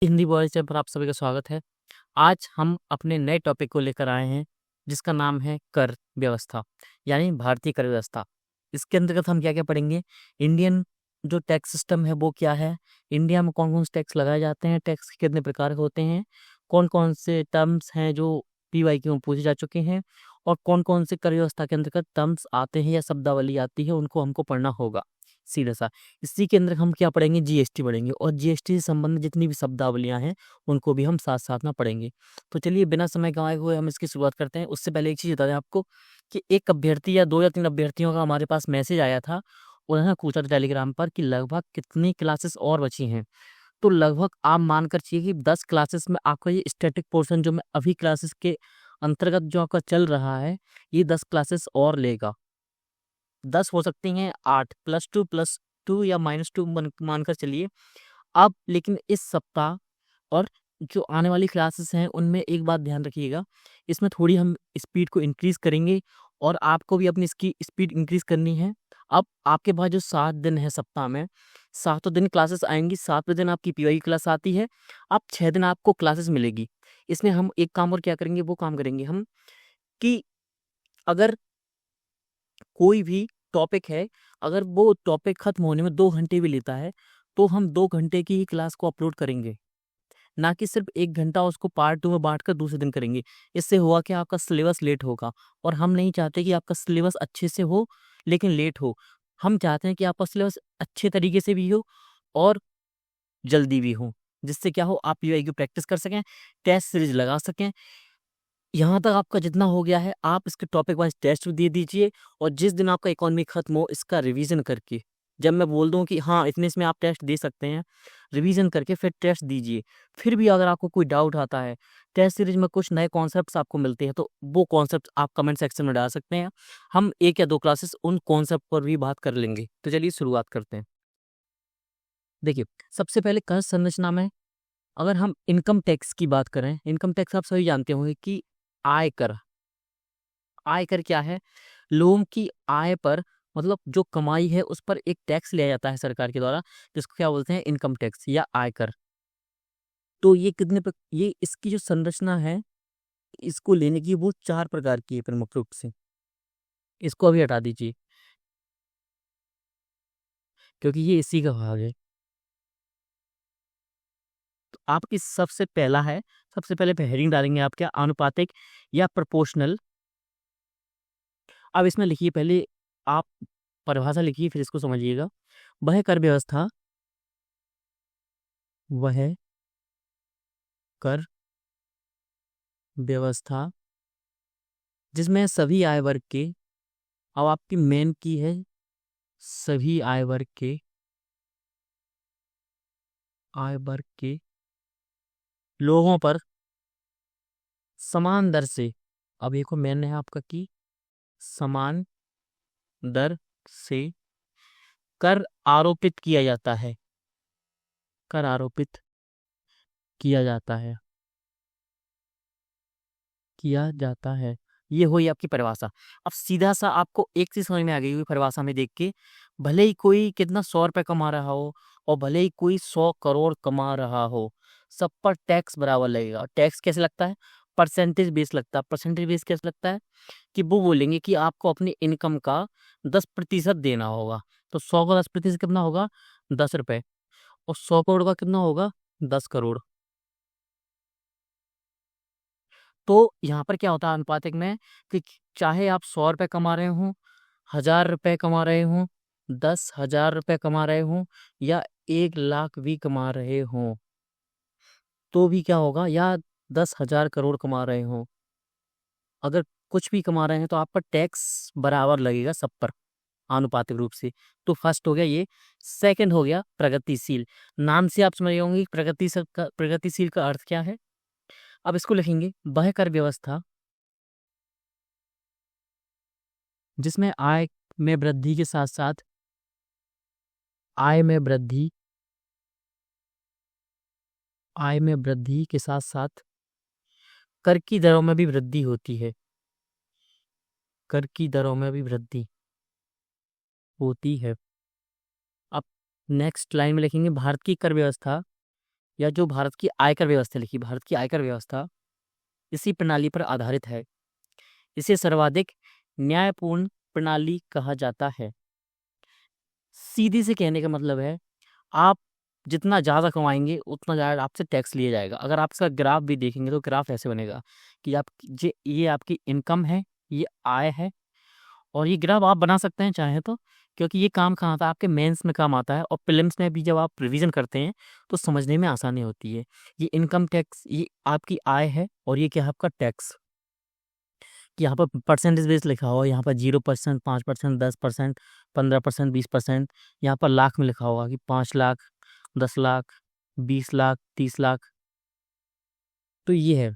Hindi boys channel पर आप सभी का स्वागत है। आज हम अपने नए टॉपिक को लेकर आए हैं जिसका नाम है कर व्यवस्था यानी भारतीय कर व्यवस्था। इसके अंतर्गत हम क्या क्या पढ़ेंगे, इंडियन जो टैक्स सिस्टम है वो क्या है, इंडिया में कौन कौन से टैक्स लगाए जाते हैं, टैक्स के कितने प्रकार के होते हैं, कौन कौन से टर्म्स हैं जो PYQ में पूछे जा चुके हैं और कौन कौन से कर व्यवस्था के अंतर्गत टर्म्स आते हैं या शब्दावली आती है उनको हमको पढ़ना होगा। सीधा सा इसी के अंदर हम क्या पढ़ेंगे, GST पढ़ेंगे और GST से संबंधित जितनी भी शब्दावलियां हैं उनको भी हम साथ साथ में पढ़ेंगे। तो चलिए बिना समय गंवाए हुए हम इसकी शुरुआत करते हैं। उससे पहले एक चीज़ बता दें आपको कि एक अभ्यर्थी या 2 या 3 अभ्यर्थियों का हमारे पास मैसेज आया था। उन्होंने पूछा था टेलीग्राम पर कि लगभग कितनी क्लासेस और बची हैं। तो लगभग आप मानकर चलिए कि 10 क्लासेस में आपका ये स्टैटिक पोर्शन जो मैं अभी क्लासेस के अंतर्गत जो आपका चल रहा है ये 10 क्लासेस और लेगा। 10 हो सकती हैं, 8 +2 या -2 मानकर चलिए। अब लेकिन इस सप्ताह और जो आने वाली क्लासेस हैं उनमें एक बात ध्यान रखिएगा, इसमें थोड़ी हम स्पीड को इंक्रीज़ करेंगे और आपको भी अपनी इसकी स्पीड इंक्रीज़ करनी है। अब आपके पास जो 7 दिन है सप्ताह में, सातों दिन क्लासेस आएँगी, 7वें दिन आपकी PY क्लास आती है, अब 6 दिन आपको क्लासेस मिलेगी। इसमें हम एक काम और क्या करेंगे, वो काम करेंगे हम कि अगर कोई भी टॉपिक है, अगर वो टॉपिक खत्म होने में 2 घंटे भी लेता है, तो हम 2 घंटे की ही क्लास को अपलोड करेंगे, ना कि सिर्फ 1 घंटा उसको पार्ट 2 में बाँट कर दूसरे दिन करेंगे। इससे हुआ क्या, आपका सिलेबस लेट होगा और हम नहीं चाहते कि आपका सिलेबस अच्छे से हो, लेकिन लेट हो। हम चाहते हैं कि आपका सिलेबस अच्छे तरीके से भी हो और जल्दी भी हो, जिससे क्या हो आप PYQ प्रैक्टिस कर सकें, टेस्ट सीरीज़ लगा सकें। यहाँ तक आपका जितना हो गया है, आप इसके टॉपिक वाइज़ टेस्ट दे दीजिए और जिस दिन आपका इकॉनमी खत्म हो, इसका रिवीजन करके, जब मैं बोल दूँ कि हाँ, इतने इसमें आप टेस्ट दे सकते हैं, रिवीजन करके फिर टेस्ट दीजिए। फिर भी अगर आपको कोई डाउट आता है, टेस्ट सीरीज में कुछ नए कॉन्सेप्ट्स आपको मिलते हैं, तो वो कॉन्सेप्ट्स आप कमेंट सेक्शन में डाल सकते हैं। हम 1 या 2 क्लासेस उन कॉन्सेप्ट पर भी बात कर लेंगे। तो चलिए शुरुआत करते हैं। देखिए, सबसे पहले कर संरचना में अगर हम इनकम टैक्स की बात करें, इनकम टैक्स आप सभी जानते होंगे कि आयकर। आयकर क्या है? लोगों की आय पर, मतलब जो कमाई है उस पर एक टैक्स लिया जाता है सरकार के द्वारा, जिसको क्या बोलते हैं, इनकम टैक्स या आयकर। तो ये ये इसकी जो संरचना है, इसको लेने की वो 4 प्रकार की है प्रमुख रूप से। इसको अभी हटा दीजिए क्योंकि ये इसी का भाग है। तो आपकी सबसे पहले हेडिंग डालेंगे आप क्या, आनुपातिक या प्रोपोर्शनल। अब इसमें लिखिए, पहले आप परिभाषा लिखिए फिर इसको समझिएगा। वह कर व्यवस्था, वह कर व्यवस्था जिसमें सभी आय वर्ग के, अब आपकी मेन की है सभी आय वर्ग के लोगों पर समान दर से, अब देखो मेन है आपका की समान दर से कर आरोपित किया जाता है, कर आरोपित किया जाता है, किया जाता है। ये हुई आपकी परिभाषा। अब सीधा सा आपको एक चीज समझ में आ गई हुई परिभाषा में देख के, भले ही कोई कितना 100 रुपए कमा रहा हो और भले ही कोई 100 करोड़ कमा रहा हो, सब पर टैक्स बराबर लगेगा। टैक्स कैसे लगता है? परसेंटेज बेस लगता है। परसेंटेज बेस कैसे लगता है कि वो बोलेंगे कि आपको अपनी इनकम का 10% देना होगा। तो 100 का 10% कितना होगा? 10 रुपए। और 100 करोड़ का कितना होगा? 10 करोड़। तो यहाँ पर क्या होता है अनुपातिक में कि चाहे आप 100 रुपए कमा रहे हो, 1000 रुपए कमा रहे हो, 10,000 रुपए कमा रहे हो या 1 लाख भी कमा रहे हो, तो भी क्या होगा, या 10,000 करोड़ कमा रहे हो, अगर कुछ भी कमा रहे हैं तो आप पर टैक्स बराबर लगेगा सब पर, आनुपातिक रूप से। तो फर्स्ट हो गया ये। सेकंड हो गया प्रगतिशील। नाम से आप समझ गए होंगे कि प्रगतिशील का अर्थ क्या है। अब इसको लिखेंगे, वह कर व्यवस्था जिसमें में वृद्धि के साथ साथ आय में वृद्धि आय में वृद्धि के साथ साथ कर की दरों में भी वृद्धि होती है, कर की दरों में भी वृद्धि होती है। अब नेक्स्ट लाइन में लिखेंगे, भारत की कर व्यवस्था या जो भारत की आयकर व्यवस्था लिखी, भारत की आयकर व्यवस्था इसी प्रणाली पर आधारित है। इसे सर्वाधिक न्यायपूर्ण प्रणाली कहा जाता है। सीधी से कहने का मतलब है, आप जितना ज़्यादा कमाएंगे उतना ज़्यादा आपसे टैक्स लिया जाएगा। अगर आप इसका ग्राफ भी देखेंगे तो ग्राफ ऐसे बनेगा कि आप ये आपकी इनकम है, ये आय है, और ये ग्राफ आप बना सकते हैं चाहे तो, क्योंकि ये काम कहाँ आता है, आपके मेंस में काम आता है, और प्रीलिम्स में भी जब आप रिवीजन करते हैं तो समझने में आसानी होती है। ये इनकम टैक्स, ये आपकी आय है, और ये क्या है, आपका टैक्स। कि यहाँ पर परसेंटेज बेस लिखा हो, यहाँ पर 0%, 5%, 10%, 15%, 20%। यहाँ पर लाख में लिखा होगा कि 5 लाख, 10 लाख, 20 लाख, 30 लाख। तो ये है।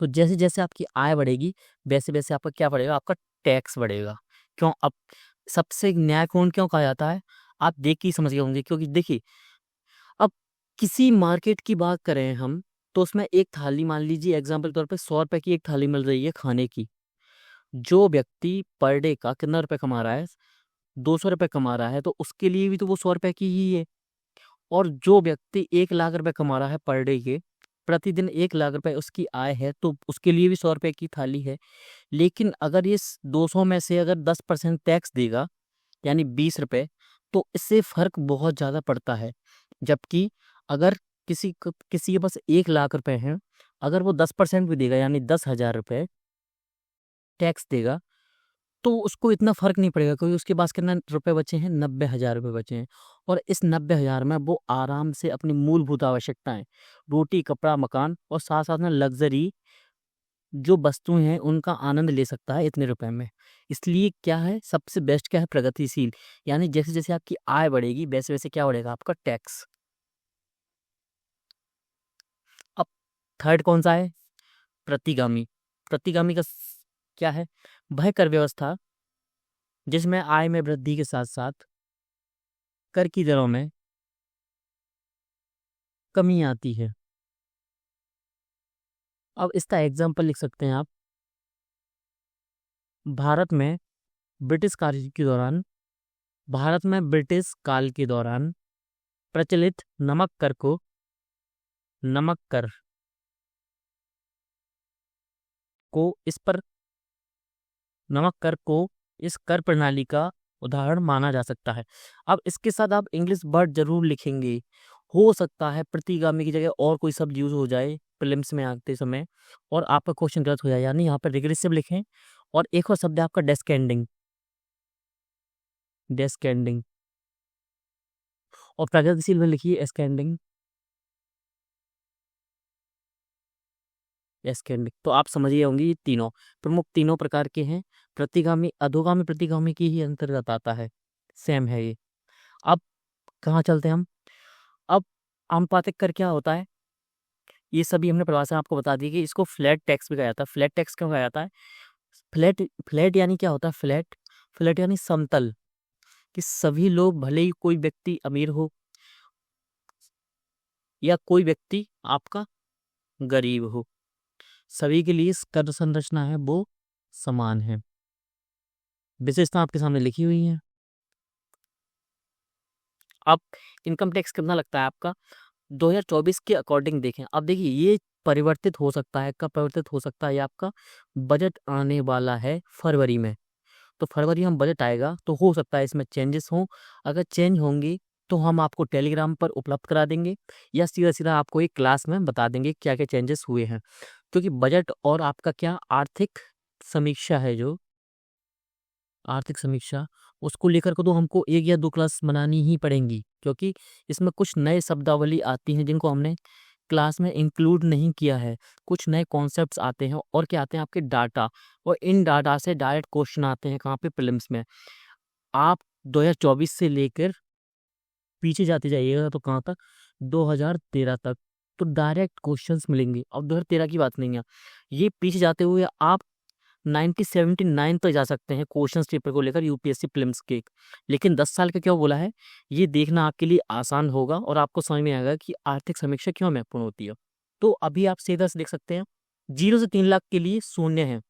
तो जैसे जैसे आपकी आय बढ़ेगी वैसे वैसे आपका क्या बढ़ेगा, आपका टैक्स बढ़ेगा। क्यों? अब सबसे न्यायपूर्ण क्यों कहा जाता है, आप देख के ही समझ गए होंगे। क्योंकि देखिए, अब किसी मार्केट की बात करें हम, तो उसमें एक थाली, मान लीजिए एग्जाम्पल के तौर पे 100 रुपए की एक थाली मिल रही है खाने की। जो व्यक्ति पर डे का कितना रुपए कमा रहा है, 200 रुपए कमा रहा है, तो उसके लिए भी तो वो 100 रुपए की ही है। और जो व्यक्ति 1 लाख रुपए कमा रहा है पर डे के, प्रतिदिन 1 लाख रुपए उसकी आय है, तो उसके लिए भी 100 रुपए की थाली है। लेकिन अगर ये 200 में से अगर 10% टैक्स देगा, यानी 20 रुपए, तो इससे फर्क बहुत ज़्यादा पड़ता है। जबकि अगर किसी के पास 1 लाख रुपए हैं, अगर वो 10% भी देगा, यानी 10,000 रुपए टैक्स देगा, तो उसको इतना फ़र्क नहीं पड़ेगा, क्योंकि उसके पास कितना रुपए बचे हैं, 90,000 रुपए बचे हैं। और इस 90,000 में वो आराम से अपनी मूलभूत आवश्यकताएं, रोटी, कपड़ा, मकान, और साथ साथ में लग्जरी जो वस्तुएं हैं उनका आनंद ले सकता है इतने रुपए में। इसलिए क्या है, सबसे बेस्ट क्या है, प्रगतिशील। यानी जैसे जैसे आपकी आय बढ़ेगी वैसे वैसे क्या बढ़ेगा, आपका टैक्स। अब थर्ड कौन सा है, प्रतिगामी। प्रतिगामी का क्या है, वह कर व्यवस्था जिसमें आय में वृद्धि के साथ साथ कर की दरों में कमी आती है। अब इसका एग्जाम्पल लिख सकते हैं आप। भारत में ब्रिटिश काल के दौरान भारत में ब्रिटिश काल के दौरान प्रचलित नमक कर को इस पर नमक कर को इस कर प्रणाली का उदाहरण माना जा सकता है। अब इसके साथ आप इंग्लिश वर्ड जरूर लिखेंगे। हो सकता है प्रतिगामी की जगह और कोई शब्द यूज हो जाए प्रीलिम्स में आते समय, और आपका क्वेश्चन गलत हो जाए। यानी यहाँ पर रिग्रेसिव लिखें। और एक और शब्द है आपका डेस्केंडिंग, डेस्केंडिंग। और प्रगतिशील में लिखिए एस्केंडिंग, एस्केंडिंग। तो आप समझिए होंगे, ये तीनों प्रमुख तीनों प्रकार के हैं। प्रतिगामी अधोगामी प्रतिगामी की ही अंतर्गत आता है, सेम है ये। अब कहाँ चलते हैं हम। अब आनुपातिक कर क्या होता है, ये सभी हमने परिभाषा आपको बता दी कि इसको फ्लैट टैक्स भी कहा जाता है। फ्लैट टैक्स क्यों कहा जाता है, फ्लैट फ्लैट यानी क्या होता है, फ्लैट फ्लैट यानी समतल। कि सभी लोग, भले ही कोई व्यक्ति अमीर हो या कोई व्यक्ति आपका गरीब हो, सभी के लिए कर संरचना है वो समान है। विशेषता आपके सामने लिखी हुई है। अब इनकम टैक्स कितना लगता है आपका 2024 के अकॉर्डिंग देखें। अब देखिए, ये परिवर्तित हो सकता है, कब परिवर्तित हो सकता है, ये आपका बजट आने वाला है फरवरी में। तो फरवरी में बजट आएगा, तो हो सकता है इसमें चेंजेस हों। अगर चेंज होंगे तो हम आपको टेलीग्राम पर उपलब्ध करा देंगे, या सीधा सीधा आपको एक क्लास में बता देंगे क्या क्या चेंजेस हुए हैं। क्योंकि बजट और आपका क्या आर्थिक समीक्षा है, जो आर्थिक समीक्षा, उसको लेकर के तो हमको 1 या 2 क्लास बनानी ही पड़ेंगी। क्योंकि इसमें कुछ नए शब्दावली आती हैं जिनको हमने क्लास में इंक्लूड नहीं किया है। कुछ नए कॉन्सेप्ट्स आते हैं, और क्या आते हैं, आपके डाटा। और इन डाटा से डायरेक्ट क्वेश्चन आते हैं कहाँ पे, प्रीलिम्स में। आप 2024 से लेकर पीछे जाते जाइएगा तो कहाँ तक, 2013 तक, तो डायरेक्ट क्वेश्चंस मिलेंगे। अब 2013 की बात नहीं है, ये पीछे जाते हुए आप 1979 तक जा सकते हैं क्वेश्चन पेपर को लेकर, यूपीएससी प्रीलिम्स के। लेकिन 10 साल का क्यों बोला है, ये देखना आपके लिए आसान होगा, और आपको समझ में आएगा कि आर्थिक समीक्षा क्यों महत्वपूर्ण होती है। तो अभी आप सीधा से देख सकते हैं, 0 से 3 लाख के लिए शून्य है,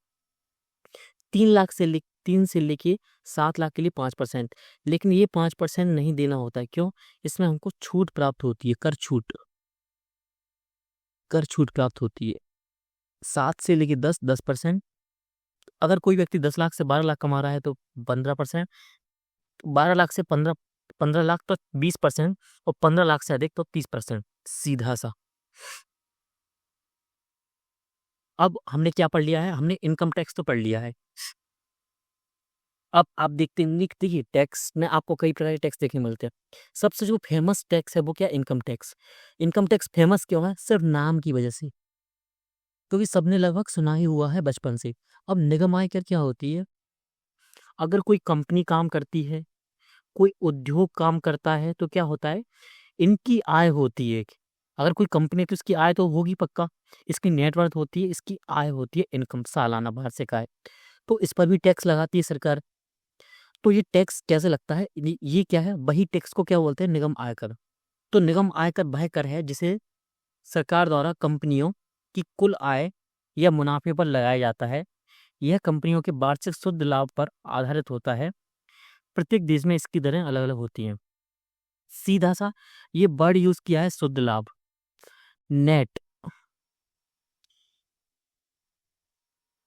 3 लाख से 3 से लेके 7 लाख के लिए 5%। लेकिन ये 5% नहीं देना होता है, क्यों? इसमें हमको छूट प्राप्त होती है, कर छूट प्राप्त होती है। 7 से लेके 10%। अगर कोई व्यक्ति 10 लाख से 12 लाख कमा रहा है तो 15%, 12 लाख से 15 लाख तो 20%, और 15 लाख से अधिक तो 30%। सीधा सा। अब हमने क्या पढ़ लिया है? हमने इनकम टैक्स तो पढ़ लिया है। अब आप देखते होंगे कि देखिए, टैक्स में आपको कई प्रकार के टैक्स देखने मिलते हैं। सबसे जो फेमस टैक्स है वो क्या? Income tax. Income tax famous क्यों है? सिर्फ नाम की वजह से, क्योंकि सबने लगभग सुना ही हुआ है बचपन से। अब निगम आयकर क्या होती है? अगर कोई कंपनी काम करती है, कोई उद्योग काम करता है, तो क्या होता है? इनकी आय होती है। अगर कोई कंपनी है तो इसकी आय तो होगी पक्का। इसकी नेटवर्थ होती है, इसकी आय होती है इनकम, सालाना वार्षिक आय। तो इस पर भी टैक्स लगाती है सरकार। तो ये टैक्स कैसे लगता है? ये क्या है? वही टैक्स को क्या बोलते हैं? निगम आयकर। तो निगम आयकर वह कर है जिसे सरकार द्वारा कंपनियों की कुल आय या मुनाफे पर लगाया जाता है। यह कंपनियों के वार्षिक शुद्ध लाभ पर आधारित होता है। प्रत्येक देश में इसकी दरें अलग अलग होती हैं। सीधा सा ये वर्ड यूज किया है, शुद्ध लाभ, नेट।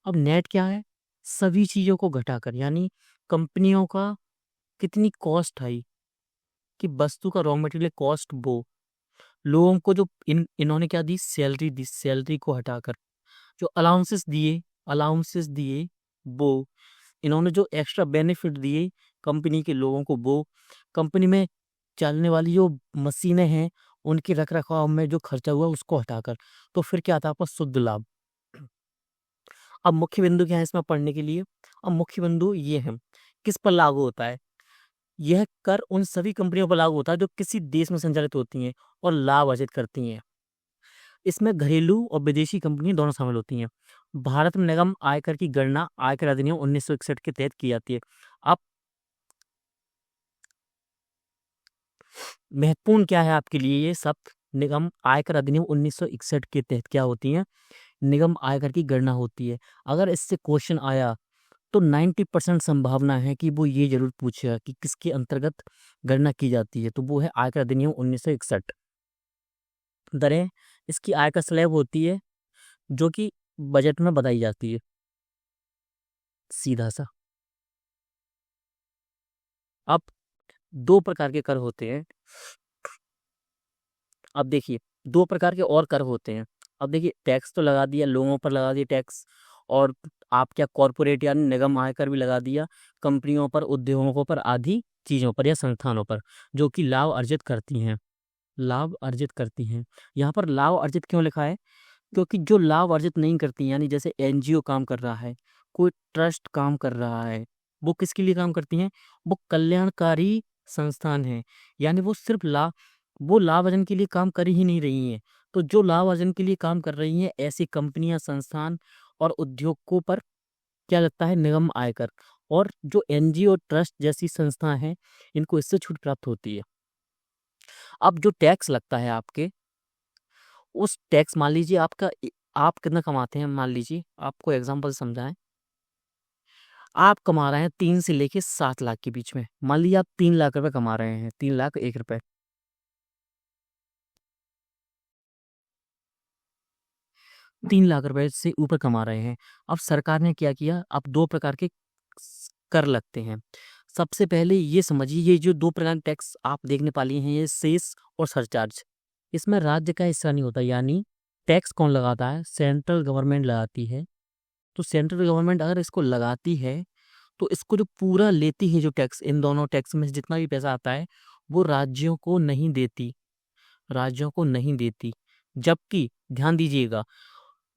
अब नेट क्या है? सभी चीजों को घटाकर, यानी कंपनियों का कितनी कॉस्ट आई, कि वस्तु का रॉ मटेरियल कॉस्ट, वो लोगों को जो इन्होंने क्या दी? सैलरी दी, सैलरी को हटाकर जो अलाउंसेस दिए, वो इन्होंने जो एक्स्ट्रा बेनिफिट दिए कंपनी के लोगों को, वो कंपनी में चलने वाली जो मशीनें हैं उनके रख रखाव में जो खर्चा हुआ उसको हटाकर, तो फिर क्या आता है आपका? शुद्ध लाभ। अब मुख्य बिंदु क्या है इसमें पढ़ने के लिए? अब मुख्य बिंदु ये है, किस पर लागू होता है? यह कर उन सभी कंपनियों पर लागू होता है जो किसी देश में संचालित होती हैं और लाभ अर्जित करती हैं। इसमें घरेलू और विदेशी कंपनी दोनों शामिल होती हैं। भारत में निगम आयकर की गणना आयकर अधिनियम 1961 के तहत की जाती है। अब महत्वपूर्ण क्या है आपके लिए ये सब? निगम आयकर अधिनियम 1961 के तहत क्या होती है? निगम आयकर की गणना होती है। अगर इससे क्वेश्चन आया तो 90% संभावना है कि वो ये जरूर पूछेगा कि किसके अंतर्गत गणना की जाती है, तो वो है आयकर अधिनियम 1961। दरें, इसकी आयकर स्लैब होती है जो कि बजट में बताई जाती है। सीधा सा। अब दो प्रकार के कर होते हैं। अब देखिए, दो प्रकार के और कर होते हैं। अब देखिए, टैक्स तो लगा दिया, लोगों पर लगा दिया टैक्स, और आप क्या कॉरपोरेट यानी निगम आयकर भी लगा दिया कंपनियों पर, उद्योगों पर, आदि चीज़ों पर या संस्थानों पर जो कि लाभ अर्जित करती हैं। लाभ अर्जित करती हैं। यहाँ पर लाभ अर्जित क्यों लिखा है? क्योंकि जो लाभ अर्जित नहीं करती, यानी जैसे एनजीओ काम कर रहा है, कोई ट्रस्ट काम कर रहा है, वो किसके लिए काम करती हैं? वो कल्याणकारी संस्थान है, यानी वो सिर्फ वो लाभ अर्जन के लिए काम कर ही नहीं रही हैं। तो जो लाभ अर्जन के लिए काम कर रही हैं ऐसी कंपनियां, संस्थान और उद्योगों पर क्या लगता है? निगम आयकर। और जो एनजीओ, ट्रस्ट जैसी संस्था हैं, इनको इससे छूट प्राप्त होती है। अब जो टैक्स लगता है आपके, उस टैक्स, मान लीजिए आप कितना कमाते हैं, मान लीजिए आपको एग्जांपल समझाएं। आप कमा रहे हैं 3 से लेके 7 लाख के बीच में। मान लीजिए आप 3 लाख रुपए कमा रहे हैं, 3 लाख 1 रुपए, 3 लाख रुपए से ऊपर कमा रहे हैं। अब सरकार ने क्या किया? अब दो प्रकार के कर लगते हैं। सबसे पहले ये समझिए, ये जो दो प्रकार के टैक्स आप देखने पा लिए हैं, ये सेस और सरचार्ज। इसमें राज्य का हिस्सा नहीं होता, यानी टैक्स कौन लगाता है? सेंट्रल गवर्नमेंट लगाती है। तो सेंट्रल गवर्नमेंट अगर इसको लगाती है तो इसको जो पूरा लेती है, जो टैक्स, इन दोनों टैक्स में से जितना भी पैसा आता है वो राज्यों को नहीं देती, राज्यों को नहीं देती। जबकि ध्यान दीजिएगा,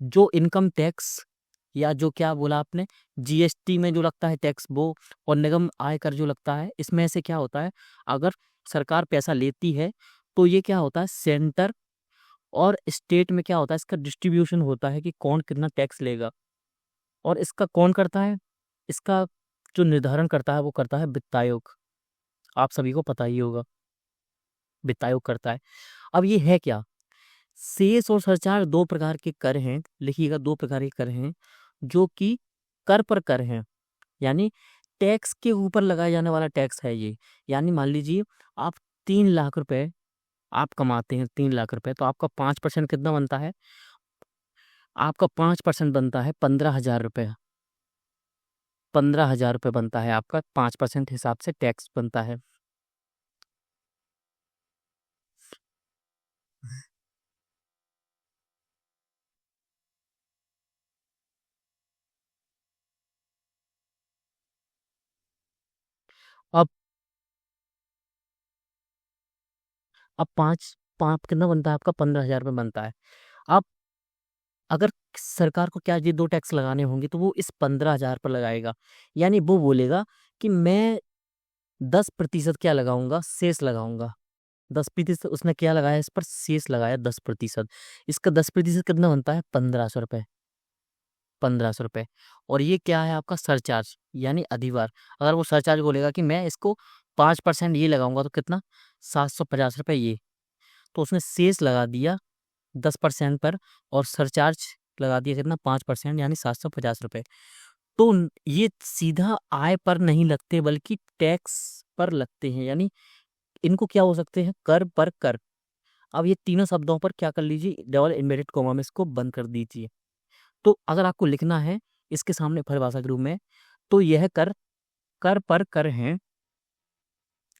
जो इनकम टैक्स या जो क्या बोला आपने, जीएसटी में जो लगता है टैक्स, वो और निगम आयकर जो लगता है, इसमें से क्या होता है? अगर सरकार पैसा लेती है तो ये क्या होता है? सेंटर और स्टेट में क्या होता है? इसका डिस्ट्रीब्यूशन होता है कि कौन कितना टैक्स लेगा। और इसका कौन करता है? इसका जो निर्धारण करता है वो करता है वित्त आयोग। आप सभी को पता ही होगा, वित्त आयोग करता है। अब ये है क्या? सेस और सरचार्ज दो प्रकार के कर हैं, लिखिएगा, दो प्रकार के कर हैं जो कि कर पर कर हैं। यानी टैक्स के ऊपर लगाया जाने वाला टैक्स है ये। यानी मान लीजिए आप 3 लाख रुपए आप कमाते हैं, 3 लाख रुपए, तो आपका 5% कितना बनता है? आपका 5% बनता है 15,000 रुपये। 15,000 रुपये बनता है आपका, 5% हिसाब से टैक्स बनता है। अब अब पाँच पाँच कितना बनता है आपका? 15,000 रुपये बनता है। अब अगर सरकार को क्या ये 2 टैक्स लगाने होंगे तो वो इस 15,000 पर लगाएगा। यानी वो बोलेगा कि मैं 10% क्या लगाऊँगा? सेस लगाऊँगा। 10% उसने क्या लगाया इस पर? सेस लगाया 10%। इसका 10% कितना बनता है? 1,500 रुपये। 1,500 रुपये। और ये क्या है आपका? सरचार्ज, यानी अधिभार। अगर वो सरचार्ज बोलेगा कि मैं इसको 5% ये लगाऊँगा तो कितना? 750 रुपये ये। तो उसने सेस लगा दिया 10% पर और सरचार्ज लगा दिया कितना? 5%, यानी 750 रुपये। तो ये सीधा आय पर नहीं लगते बल्कि टैक्स पर लगते हैं। यानी इनको क्या हो सकते हैं? कर पर कर। अब ये तीनों शब्दों पर क्या कर लीजिए? डबल इन्वर्टेड कॉमा में इसको बंद कर दीजिए। तो अगर आपको लिखना है इसके सामने परिभाषा के रूप में, तो यह कर कर पर कर हैं,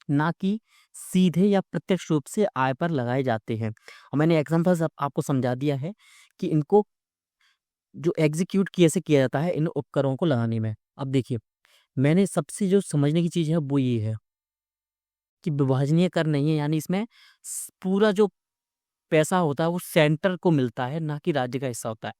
ना कि सीधे या प्रत्यक्ष रूप से आय पर लगाए जाते हैं। और मैंने एग्जाम्पल आपको समझा दिया है कि इनको जो एग्जीक्यूट कैसे किया जाता है इन उपकरणों को लगाने में। अब देखिए, मैंने सबसे जो समझने की चीज़ है वो ये है कि विभाजनीय कर नहीं है, यानी इसमें पूरा जो पैसा होता है वो सेंटर को मिलता है, ना कि राज्य का हिस्सा होता है।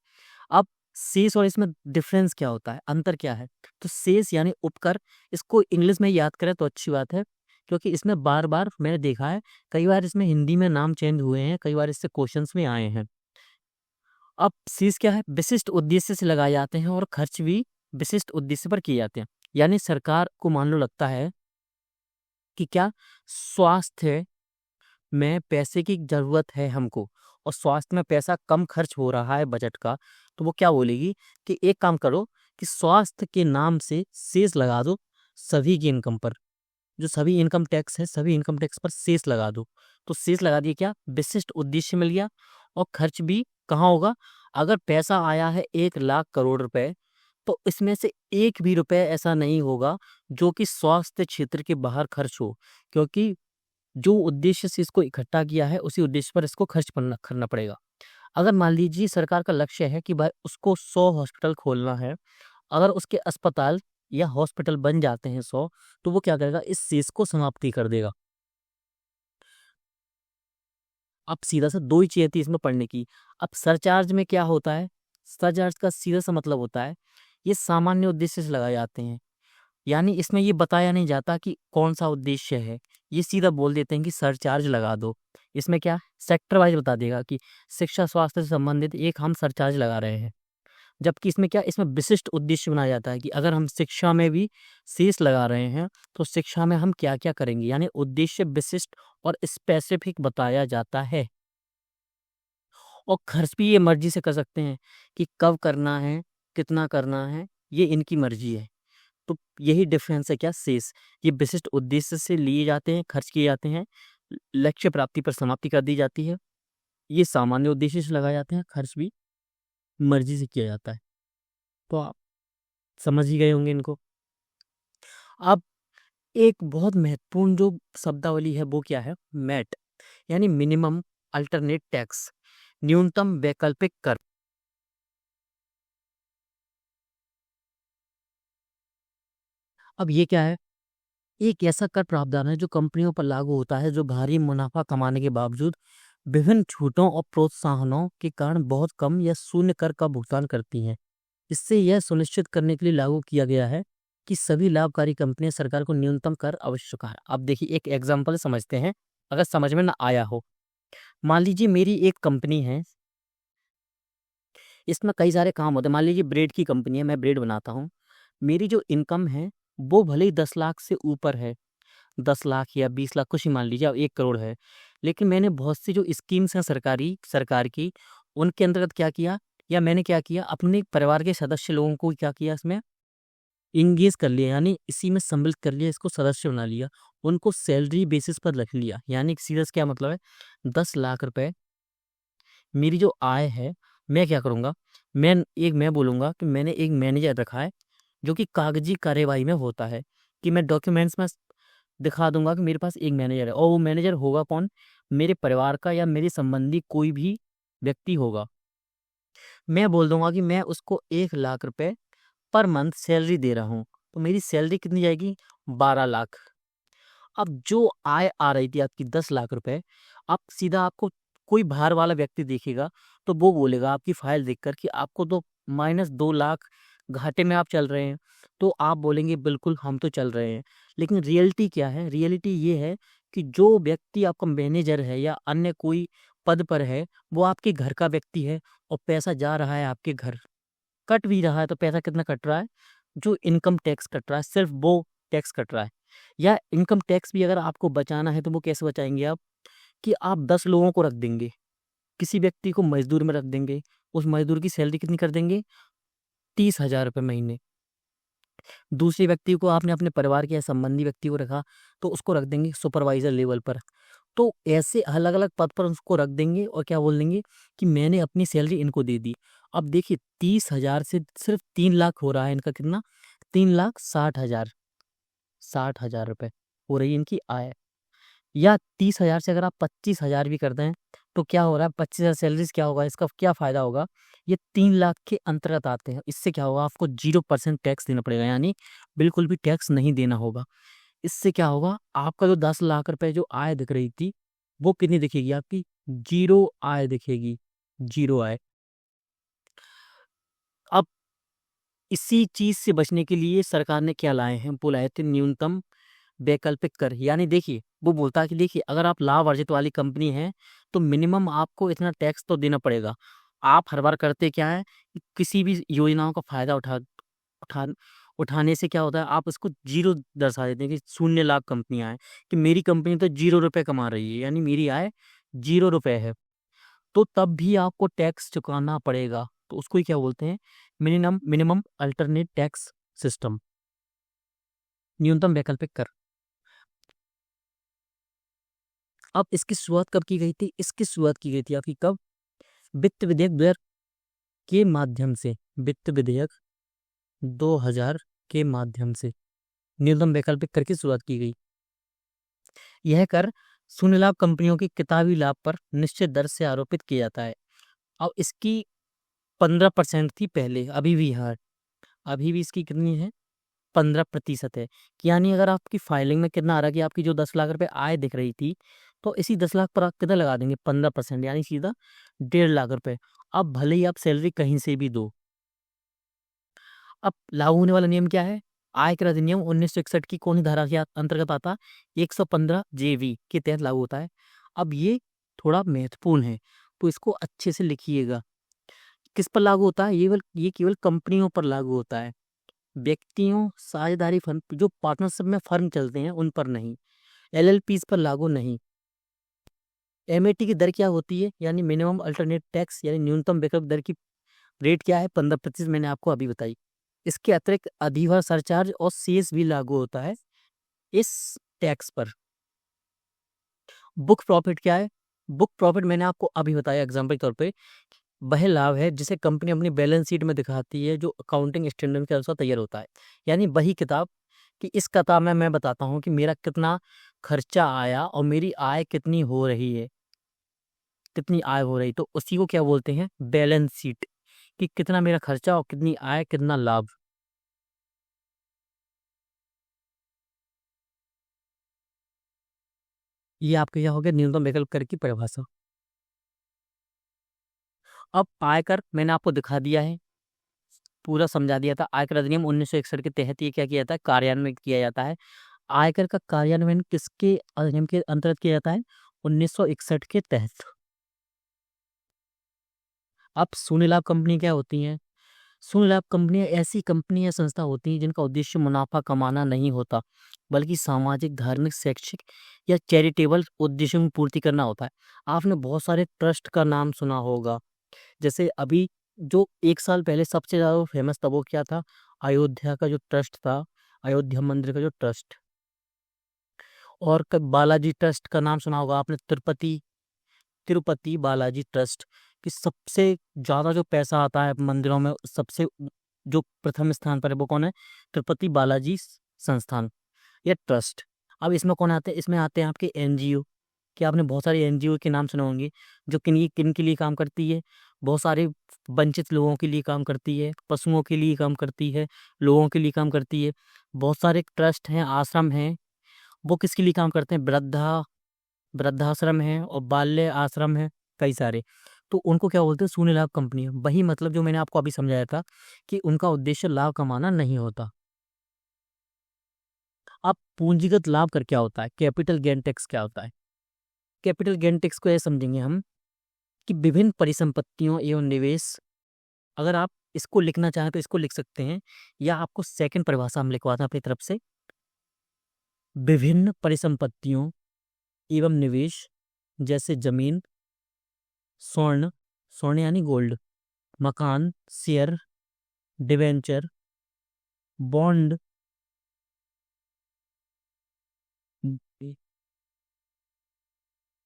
अब शेष और इसमें डिफरेंस क्या होता है? अंतर क्या है? तो शेष यानी उपकर, इसको इंग्लिश में याद करें तो अच्छी बात है, क्योंकि इसमें बार बार मैंने देखा है, कई बार इसमें हिंदी में नाम चेंज हुए हैं, कई बार इससे क्वेश्चंस में आए हैं। अब शेष क्या है? विशिष्ट उद्देश्य से लगाए जाते हैं और खर्च भी विशिष्ट उद्देश्य पर किए जाते हैं। यानी सरकार को मान लो लगता है कि क्या स्वास्थ्य में पैसे की ज़रूरत है हमको, और स्वास्थ्य में पैसा कम खर्च हो रहा है बजट का, तो वो क्या बोलेगी कि एक काम करो कि स्वास्थ्य के नाम से सेस लगा दो सभी की इनकम पर। जो सभी इनकम टैक्स है, सभी इनकम टैक्स पर सेस लगा दो। तो सेस लगा दिए, क्या विशिष्ट उद्देश्य मिल गया, और खर्च भी कहाँ होगा? अगर पैसा आया है 1 लाख करोड़ रुपए, तो इसमें से एक भी रुपए ऐसा नहीं होगा जो कि स्वास्थ्य क्षेत्र के बाहर खर्च हो, क्योंकि जो उद्देश्य से इसको इकट्ठा किया है उसी उद्देश्य पर इसको खर्च करना पड़ेगा। अगर मान लीजिए सरकार का लक्ष्य है कि भाई उसको 100 हॉस्पिटल खोलना है, अगर उसके अस्पताल या हॉस्पिटल बन जाते हैं 100, तो वो क्या करेगा? इस शेष को समाप्ति कर देगा। अब सीधा सा दो ही चीजें थी इसमें पढ़ने की। अब सरचार्ज में क्या होता है? सरचार्ज का सीधा सा मतलब होता है ये सामान्य उद्देश्य से लगाए जाते हैं। यानी इसमें ये बताया नहीं जाता कि कौन सा उद्देश्य है, ये सीधा बोल देते हैं कि सरचार्ज लगा दो। इसमें क्या सेक्टर वाइज बता देगा कि शिक्षा स्वास्थ्य से संबंधित एक हम सरचार्ज लगा रहे हैं। जबकि इसमें क्या, इसमें विशिष्ट उद्देश्य बनाया जाता है कि अगर हम शिक्षा में भी शेष लगा रहे हैं तो शिक्षा में हम क्या क्या करेंगे, यानी उद्देश्य विशिष्ट और स्पेसिफिक बताया जाता है। और खर्च भी ये मर्जी से कर सकते हैं कि कब करना है, कितना करना है, ये इनकी मर्जी है। तो यही डिफरेंस है क्या? शेष ये विशिष्ट उद्देश्य से लिए जाते हैं, खर्च किए जाते हैं, लक्ष्य प्राप्ति पर समाप्ति कर दी जाती है। ये सामान्य उद्देश्य से लगाए जाते हैं, खर्च भी मर्जी से किया जाता है। तो आप समझ ही गए होंगे इनको। अब एक बहुत महत्वपूर्ण जो शब्दावली है वो क्या है? मैट, यानी मिनिमम अल्टरनेट टैक्स, न्यूनतम वैकल्पिक कर। अब ये क्या है? एक ऐसा कर प्रावधान है जो कंपनियों पर लागू होता है जो भारी मुनाफा कमाने के बावजूद विभिन्न छूटों और प्रोत्साहनों के कारण बहुत कम या शून्य कर का भुगतान करती हैं। इससे यह सुनिश्चित करने के लिए लागू किया गया है कि सभी लाभकारी कंपनियां सरकार को न्यूनतम कर अवश्य चुकाएं। अब देखिए एक एग्जाम्पल समझते हैं, अगर समझ में ना आया हो। मान लीजिए मेरी एक कंपनी है, इसमें कई सारे काम होते हैं। मान लीजिए ब्रेड की कंपनी है, मैं ब्रेड बनाता हूँ। मेरी जो इनकम है वो भले ही 10 लाख से ऊपर है, 10 लाख या 20 लाख, कुछ ही मान लीजिए, अब 1 करोड़ है। लेकिन मैंने बहुत सी जो स्कीम्स हैं सरकार की, उनके अंतर्गत क्या किया, या मैंने क्या किया, अपने परिवार के सदस्य लोगों को क्या किया, इसमें इंगेज कर लिया, यानी इसी में सम्मिलित कर लिया, इसको सदस्य बना लिया, उनको सैलरी बेसिस पर रख लिया। यानी सीधा से क्या मतलब है, 10 लाख रुपए मेरी जो आय है, मैं क्या करूँगा, मैं बोलूँगा कि मैंने एक मैनेजर रखा है जो कि कागजी कार्यवाही में होता है, कि मैं डॉक्यूमेंट्स में दिखा दूंगा कि मेरे पास एक मैनेजर है, और वो मैनेजर होगा कौन, मेरे परिवार का या मेरे संबंधी कोई भी व्यक्ति होगा। मैं बोल दूंगा कि मैं उसको 1 लाख रुपए पर मंथ सैलरी दे रहा हूँ, तो मेरी सैलरी कितनी जाएगी, 12 लाख। अब जो आय आ रही थी आपकी 10 लाख रुपए, आप सीधा आपको कोई बाहर वाला व्यक्ति देखेगा तो वो बोलेगा आपकी फाइल देखकर कि आपको तो -2 लाख घाटे में आप चल रहे हैं। तो आप बोलेंगे बिल्कुल हम तो चल रहे हैं, लेकिन रियलिटी क्या है, रियलिटी ये है कि जो व्यक्ति आपका मैनेजर है या अन्य कोई पद पर है, वो आपके घर का व्यक्ति है, और पैसा जा रहा है आपके घर, कट भी रहा है तो पैसा कितना कट रहा है, जो इनकम टैक्स कट रहा है, सिर्फ वो टैक्स कट रहा है। या इनकम टैक्स भी अगर आपको बचाना है तो वो कैसे बचाएंगे आप, कि आप 10 लोगों को रख देंगे, किसी व्यक्ति को मजदूर में रख देंगे, उस मजदूर की सैलरी कितनी कर देंगे, 30,000 रुपये महीने। दूसरे व्यक्ति को आपने अपने परिवार के या संबंधी व्यक्ति को रखा तो उसको रख देंगे सुपरवाइजर लेवल पर। तो ऐसे अलग अलग पद पर उसको रख देंगे और क्या बोल देंगे कि मैंने अपनी सैलरी इनको दे दी। अब देखिए 30,000 से सिर्फ 3 लाख हो रहा है इनका, कितना, 3,60,000, 60,000 रुपये हो रही है इनकी आय। या 30,000 से अगर आप 25,000 भी कर दें तो क्या हो रहा है, 25,000 सैलरी से क्या होगा, इसका क्या फ़ायदा होगा, ये 3 लाख के अंतर्गत आते हैं। इससे क्या होगा, आपको 0% टैक्स देना पड़ेगा, यानी बिल्कुल भी टैक्स नहीं देना होगा। इससे क्या होगा, आपका जो 10 लाख रुपए जो आय दिख रही थी वो कितनी दिखेगी आपकी, जीरो आय दिखेगी, जीरो आय। अब इसी चीज से बचने के लिए सरकार ने क्या लाए हैं, वो लाए थे न्यूनतम वैकल्पिक कर। यानी देखिए वो बोलता है कि देखिए अगर आप लाभ अर्जित वाली कंपनी है तो मिनिमम आपको इतना टैक्स तो देना पड़ेगा। आप हर बार करते क्या है कि किसी भी योजनाओं का फायदा उठा उठाने से क्या होता है, आप उसको जीरो दर्शा देते हैं कि 0 लाख कंपनियां हैं, कि मेरी कंपनी तो 0 रुपए कमा रही है, यानी मेरी आय 0 रुपए है, तो तब भी आपको टैक्स चुकाना पड़ेगा। तो उसको ही क्या बोलते हैं, minimum minimum alternate tax system, न्यूनतम वैकल्पिक कर। अब इसकी शुरुआत कब की गई थी, इसकी शुरुआत की गई थी आपकी कब, वित्त विधेयक 2000 के माध्यम से, वित्त विधेयक 2000 के माध्यम से न्यूनतम वैकल्पिक कर की शुरुआत की गई। यह कर शून्य लाभ कंपनियों के किताबी लाभ पर निश्चित दर से आरोपित किया जाता है। अब इसकी 15% थी पहले, अभी भी है, अभी भी इसकी कितनी है, 15% है। कि यानी अगर आपकी फाइलिंग में कितना आ रहा है कि आपकी जो 10 लाख रुपए आय दिख रही थी, तो इसी 10 लाख पर आप कितना लगा देंगे, 15%, यानी सीधा 1.5 लाख रुपए। अब भले ही आप सैलरी कहीं से भी दो। अब लागू होने वाला नियम क्या है, आयकर अधिनियम 1961 की कौन सी धारा के अंतर्गत आता है, 115 JV के तहत लागू होता है। अब ये थोड़ा महत्वपूर्ण है, तो इसको अच्छे से लिखिएगा। किस पर लागू होता है, ये केवल कंपनियों पर लागू होता है, व्यक्तियों, साझेदारी फर्म, जो पार्टनरशिप में फर्म चलते हैं उन पर नहीं, LLPs पर लागू नहीं। MAT की दर क्या होती है, यानी मिनिमम अल्टरनेट टैक्स, यानी न्यूनतम वैकल्पिक दर की रेट क्या है, 15%, मैंने आपको अभी बताई। इसके अतिरिक्त अधिभार सरचार्ज और सेस भी लागू होता है इस टैक्स पर। बुक प्रॉफिट क्या है, बुक प्रॉफिट मैंने आपको अभी बताया एग्जाम्पल के तौर पे, वह लाभ है जिसे कंपनी अपनी बैलेंस शीट में दिखाती है, जो अकाउंटिंग स्टैंडर्ड के अनुसार तैयार होता है। यानी वही किताब, कि इस किताब में मैं बताता हूँ कि मेरा कितना खर्चा आया और मेरी आय कितनी हो रही है, कितनी आय हो रही, तो उसी को क्या बोलते हैं, बैलेंस शीट, कि कितना मेरा खर्चा और कितनी आय, कितना लाभ। ये आपके क्या हो गया, न्यूनतम वैकल्पिक कर की परिभाषा। अब आयकर मैंने आपको दिखा दिया है, पूरा समझा दिया था। आयकर अधिनियम 1961 के तहत ये क्या किया जाता है, कार्यान्वित किया जाता है। आयकर का कार्यान्वयन किसके अधिनियम के अंतर्गत किया जाता है, 1961 के तहत। अब शून्य लाभ कंपनी क्या होती हैं, शून्य लाभ कंपनियां ऐसी कंपनी या संस्था होती हैं जिनका उद्देश्य मुनाफा कमाना नहीं होता, बल्कि सामाजिक, धार्मिक, शैक्षिक या चैरिटेबल उद्देश्यों की पूर्ति करना होता है। आपने बहुत सारे ट्रस्ट का नाम सुना होगा, जैसे अभी जो 1 साल पहले सबसे ज़्यादा फेमस था वो क्या था, अयोध्या का जो ट्रस्ट था, अयोध्या मंदिर का जो ट्रस्ट, और बालाजी ट्रस्ट का नाम सुना होगा आपने, तिरुपति तिरुपति बालाजी ट्रस्ट, कि सबसे ज़्यादा जो पैसा आता है मंदिरों में, सबसे जो प्रथम स्थान पर है वो कौन है? तिरुपति बालाजी संस्थान या ट्रस्ट। अब इसमें कौन आते हैं? इसमें आते हैं आपके एनजीओ, कि आपने बहुत सारे एनजीओ के नाम सुने होंगे, जो किन किन के लिए काम करती है? बहुत सारे वंचित लोगों के लिए काम करती है, पशुओं के लिए काम करती है, लोगों के लिए काम करती है। बहुत सारे ट्रस्ट हैं, आश्रम हैं, वो किसके लिए काम करते हैं? वृद्धाश्रम है और बाल्य आश्रम है, कई सारे। तो उनको क्या बोलते हैं? शून्य लाभ कंपनी। वही मतलब जो मैंने आपको अभी समझाया था कि उनका उद्देश्य लाभ कमाना नहीं होता। अब पूंजीगत लाभ कर क्या होता है? कैपिटल गेन टैक्स क्या होता है? कैपिटल गेन टैक्स को ऐसे समझेंगे हम कि विभिन्न परिसंपत्तियों एवं निवेश, अगर आप इसको लिखना चाहें तो इसको लिख सकते हैं, या आपको सेकंड परिभाषा हम लिखवाते हैं अपनी तरफ से। विभिन्न परिसंपत्तियों एवं निवेश, जैसे जमीन, स्वर्ण, स्वर्ण यानी गोल्ड, मकान, शेयर, डिवेंचर, बॉन्ड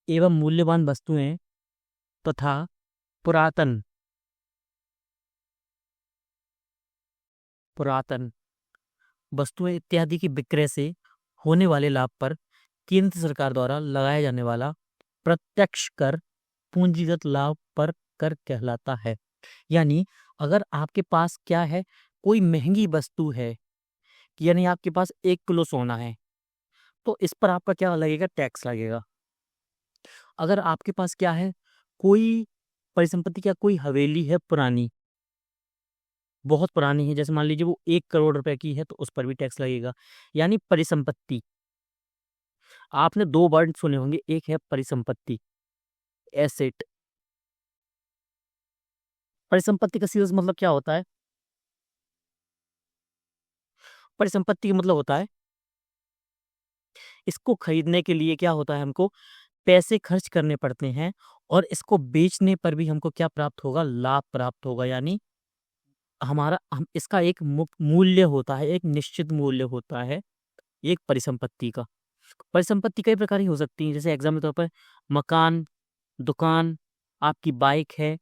एवं मूल्यवान वस्तुएं तथा पुरातन पुरातन वस्तुएं इत्यादि की विक्रय से होने वाले लाभ पर केंद्र सरकार द्वारा लगाया जाने वाला प्रत्यक्ष कर पूंजीगत लाभ पर कर कहलाता है। यानी अगर आपके पास क्या है, कोई महंगी वस्तु है, यानी आपके पास 1 किलो सोना है, तो इस पर आपका क्या लगेगा? टैक्स लगेगा। अगर आपके पास क्या है, कोई परिसंपत्ति, क्या कोई हवेली है पुरानी, बहुत पुरानी है, जैसे मान लीजिए वो 1 करोड़ रुपए की है, तो उस पर भी टैक्स लगेगा। यानी परिसंपत्ति, आपने दो वर्ड सुने होंगे, एक है परिसंपत्ति, एसेट। परिसंपत्ति का सीधा मतलब क्या होता है? परिसंपत्ति का मतलब होता है, इसको खरीदने के लिए क्या होता है, हमको पैसे खर्च करने पड़ते हैं, और इसको बेचने पर भी हमको क्या प्राप्त होगा? लाभ प्राप्त होगा। यानी हमारा हम इसका एक मूल्य होता है, एक निश्चित मूल्य होता है एक परिसंपत्ति का। परिसंपत्ति कई प्रकार की हो सकती है, जैसे एग्जाम्पल के तौर पर मकान, दुकान, आपकी बाइक है,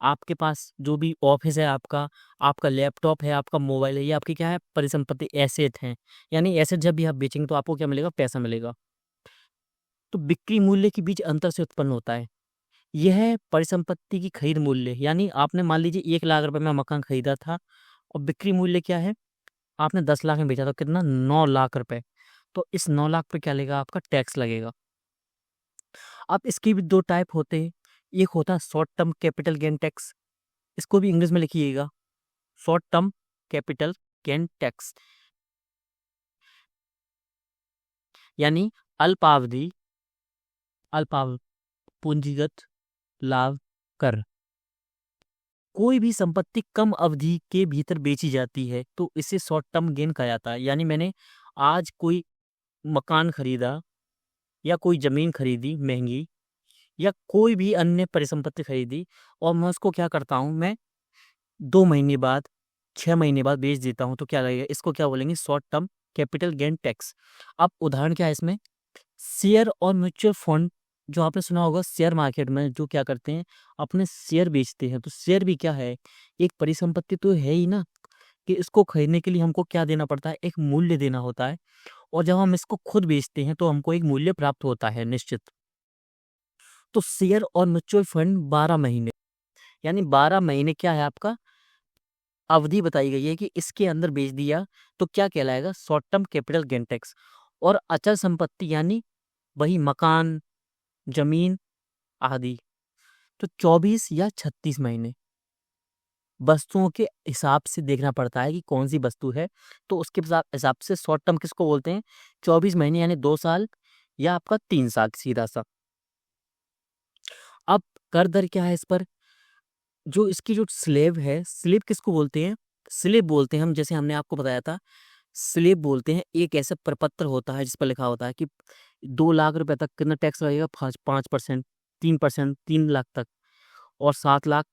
आपके पास जो भी ऑफिस है आपका, आपका लैपटॉप है, आपका मोबाइल है, ये आपकी क्या है? परिसंपत्ति, एसेट है। यानी एसेट जब भी आप बेचेंगे तो आपको क्या मिलेगा? पैसा मिलेगा। तो बिक्री मूल्य के बीच अंतर से उत्पन्न होता है यह है परिसंपत्ति की खरीद मूल्य। यानी आपने मान लीजिए 1 लाख रुपए में मकान खरीदा था, और बिक्री मूल्य क्या है? आपने 10 लाख में बेचा, तो कितना? 9 लाख रुपए। तो इस 9 लाख पे क्या लगेगा? आपका टैक्स लगेगा। अब इसके भी दो टाइप होते हैं, एक होता है short term capital gain tax, इसको भी इंग्लिश में लिखिएगा, short term capital gain tax, यानी अल्पावधि अल्पावधि पूंजीगत लाभ कर। कोई भी संपत्ति कम अवधि के भीतर बेची जाती है तो इसे शॉर्ट टर्म गेन कहा जाता है। यानी मैंने आज कोई मकान खरीदा, या कोई जमीन खरीदी महंगी, या कोई भी अन्य परिसंपत्ति खरीदी, और मैं उसको क्या करता हूँ, मैं 2 महीने बाद, 6 महीने बाद बेच देता हूँ, तो क्या लगेगा? इसको क्या बोलेंगे? Short term capital gain tax. अब उदाहरण क्या है इसमें? शेयर और म्यूचुअल फंड, जो आपने सुना होगा, शेयर मार्केट में जो क्या करते हैं, अपने शेयर बेचते हैं। तो शेयर भी क्या है? एक परिसंपत्ति तो है ही ना, कि इसको खरीदने के लिए हमको क्या देना पड़ता है? एक मूल्य देना होता है, और जब हम इसको खुद बेचते हैं तो हमको एक मूल्य प्राप्त होता है निश्चित। तो शेयर और म्यूचुअल फंड 12 महीने, यानी 12 महीने क्या है आपका? अवधि बताई गई है कि इसके अंदर बेच दिया तो क्या कहलाएगा? Short term capital gain tax. और अचल संपत्ति यानी वही मकान, जमीन आदि, तो 24 या 36 महीने। वस्तुओं के हिसाब से देखना पड़ता है कि कौन सी वस्तु है, तो उसके हिसाब से शॉर्ट टर्म किसको बोलते हैं? 24 महीने यानी 2 साल, या आपका 3 साल सीधा सा। अब कर दर क्या है इस पर? जो इसकी जो स्लेब है, स्लेब किसको बोलते हैं? स्लेब बोलते हैं हम, जैसे हमने आपको बताया था, स्लेब बोलते हैं एक ऐसा प्रपत्र होता है जिस पर लिखा होता है कि 2 लाख रुपए तक कितना टैक्स लगेगा? 5%, 3%, 3 लाख तक, और 7 लाख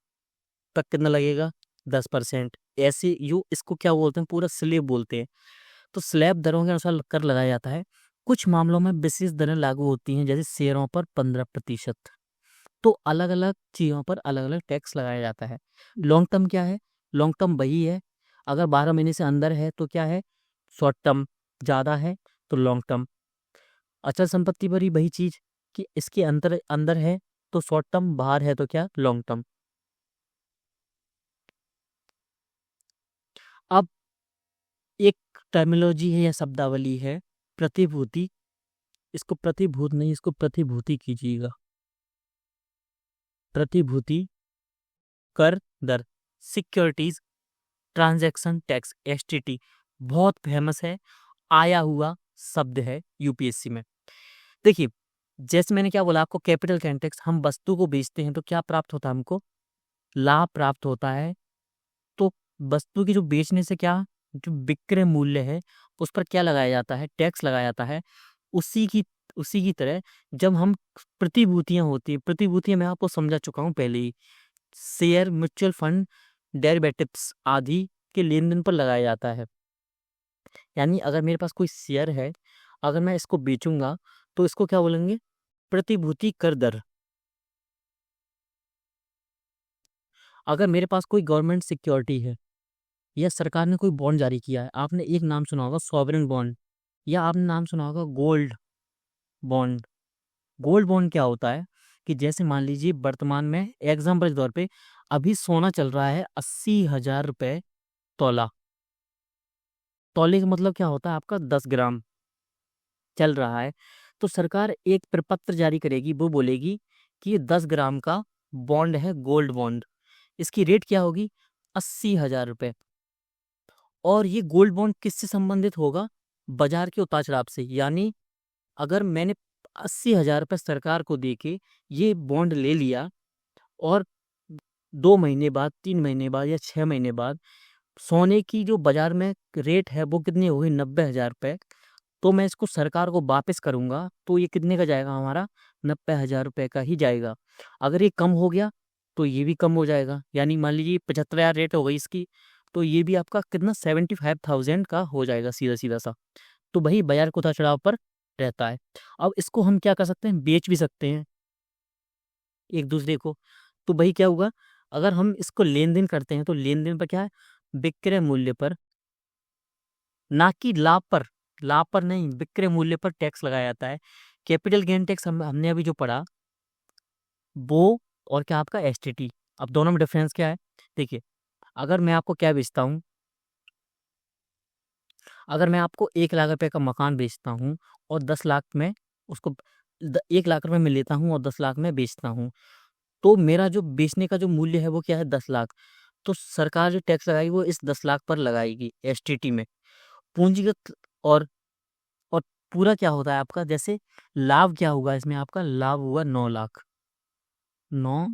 तक कितना लगेगा? 10%। ऐसे यो इसको क्या बोलते हैं, पूरा स्लेब बोलते हैं। तो स्लैब दरों के अनुसार कर लगाया जाता है। कुछ मामलों में विशेष दरें लागू होती हैं, जैसे शेयरों पर 15%। तो अलग अलग चीज़ों पर अलग अलग टैक्स लगाया जाता है। लॉन्ग टर्म क्या है? लॉन्ग टर्म वही है, अगर 12 महीने से अंदर है तो क्या है, शॉर्ट टर्म। ज़्यादा है तो लॉन्ग टर्म। अचल संपत्ति पर ही वही चीज़ कि इसके अंतर अंदर है तो शॉर्ट टर्म, बाहर है तो क्या, लॉन्ग टर्म। अब एक टर्मिनोलॉजी है या शब्दावली है, प्रतिभूति। इसको प्रतिभूत नहीं, इसको प्रतिभूति कीजिएगा। प्रतिभूति कर दर, सिक्योरिटीज ट्रांजैक्शन टैक्स, एसटीटी, बहुत फेमस है, आया हुआ शब्द है यूपीएससी में। देखिए, जैसे मैंने क्या बोला आपको, कैपिटल गेन टैक्स, हम वस्तु को बेचते हैं तो क्या प्राप्त होता है, हमको लाभ प्राप्त होता है। तो वस्तु की जो बेचने से क्या, जो विक्रय मूल्य है उस पर क्या लगाया जाता है, टैक्स लगाया जाता है। उसी की उसी की तरह जब हम प्रतिभूतियां होती है, प्रतिभूतियां मैं आपको समझा चुका हूँ पहले ही, शेयर, म्यूचुअल फंड, डेरिवेटिव्स आदि के लेन देन पर लगाया जाता है। यानी अगर मेरे पास कोई शेयर है, अगर मैं इसको बेचूंगा तो इसको क्या बोलेंगे, प्रतिभूति कर दर। अगर मेरे पास कोई गवर्नमेंट सिक्योरिटी है या सरकार ने कोई बॉन्ड जारी किया है, आपने एक नाम सुना होगा सॉवरेन बॉन्ड, या आपने नाम सुना होगा गोल्ड बॉन्ड। गोल्ड बॉन्ड क्या होता है कि जैसे मान लीजिए वर्तमान में एग्जाम्पल के तौर पे अभी सोना चल रहा है 80,000 रुपये तोला। तौले का मतलब क्या होता है आपका, 10 ग्राम चल रहा है। तो सरकार एक प्रपत्र जारी करेगी, वो बोलेगी कि ये 10 ग्राम का बॉन्ड है, गोल्ड बॉन्ड। इसकी रेट क्या होगी, 80,000 रुपये। और ये गोल्ड बॉन्ड किससे संबंधित होगा, बाजार के उतार चढ़ाव से। यानी अगर मैंने 80,000 रुपये सरकार को दे के ये बॉन्ड ले लिया, और 2 महीने बाद, 3 महीने बाद या 6 महीने बाद सोने की जो बाजार में रेट है वो कितनी होगी, 90,000 रुपये, तो मैं इसको सरकार को वापस करूंगा तो ये कितने का जाएगा, हमारा 90,000 रुपये का ही जाएगा। अगर ये कम हो गया तो ये भी कम हो जाएगा, यानी मान लीजिए 75,000 रेट हो गई इसकी, तो ये भी आपका कितना, 75,000 का हो जाएगा, सीधा सीधा सा। तो वही बाजार को उतार चढ़ाव पर रहता है। अब इसको हम क्या कर सकते हैं, बेच भी सकते हैं एक दूसरे को। तो वही क्या होगा, अगर हम इसको लेन देन करते हैं तो लेन देन पर क्या है, विक्रय मूल्य पर, ना कि लाभ पर। लाभ पर नहीं, विक्रय मूल्य पर टैक्स लगाया जाता है। कैपिटल गेन टैक्स हमने अभी जो पढ़ा वो, और क्या आपका एसटीटी। अब दोनों में डिफरेंस क्या है, देखिए, अगर मैं आपको क्या बेचता हूँ, अगर मैं आपको 1 लाख रुपए का मकान बेचता हूँ और 10 लाख में उसको 1 लाख रुपए में लेता हूँ और 10 लाख में बेचता हूँ, तो मेरा जो बेचने का जो मूल्य है वो क्या है, 10 लाख। तो सरकार जो टैक्स लगाएगी वो इस 10 लाख पर लगाएगी एसटीटी में। पूंजीगत और पूरा क्या होता है आपका, जैसे लाभ क्या होगा इसमें, आपका लाभ हुआ 9 लाख। 9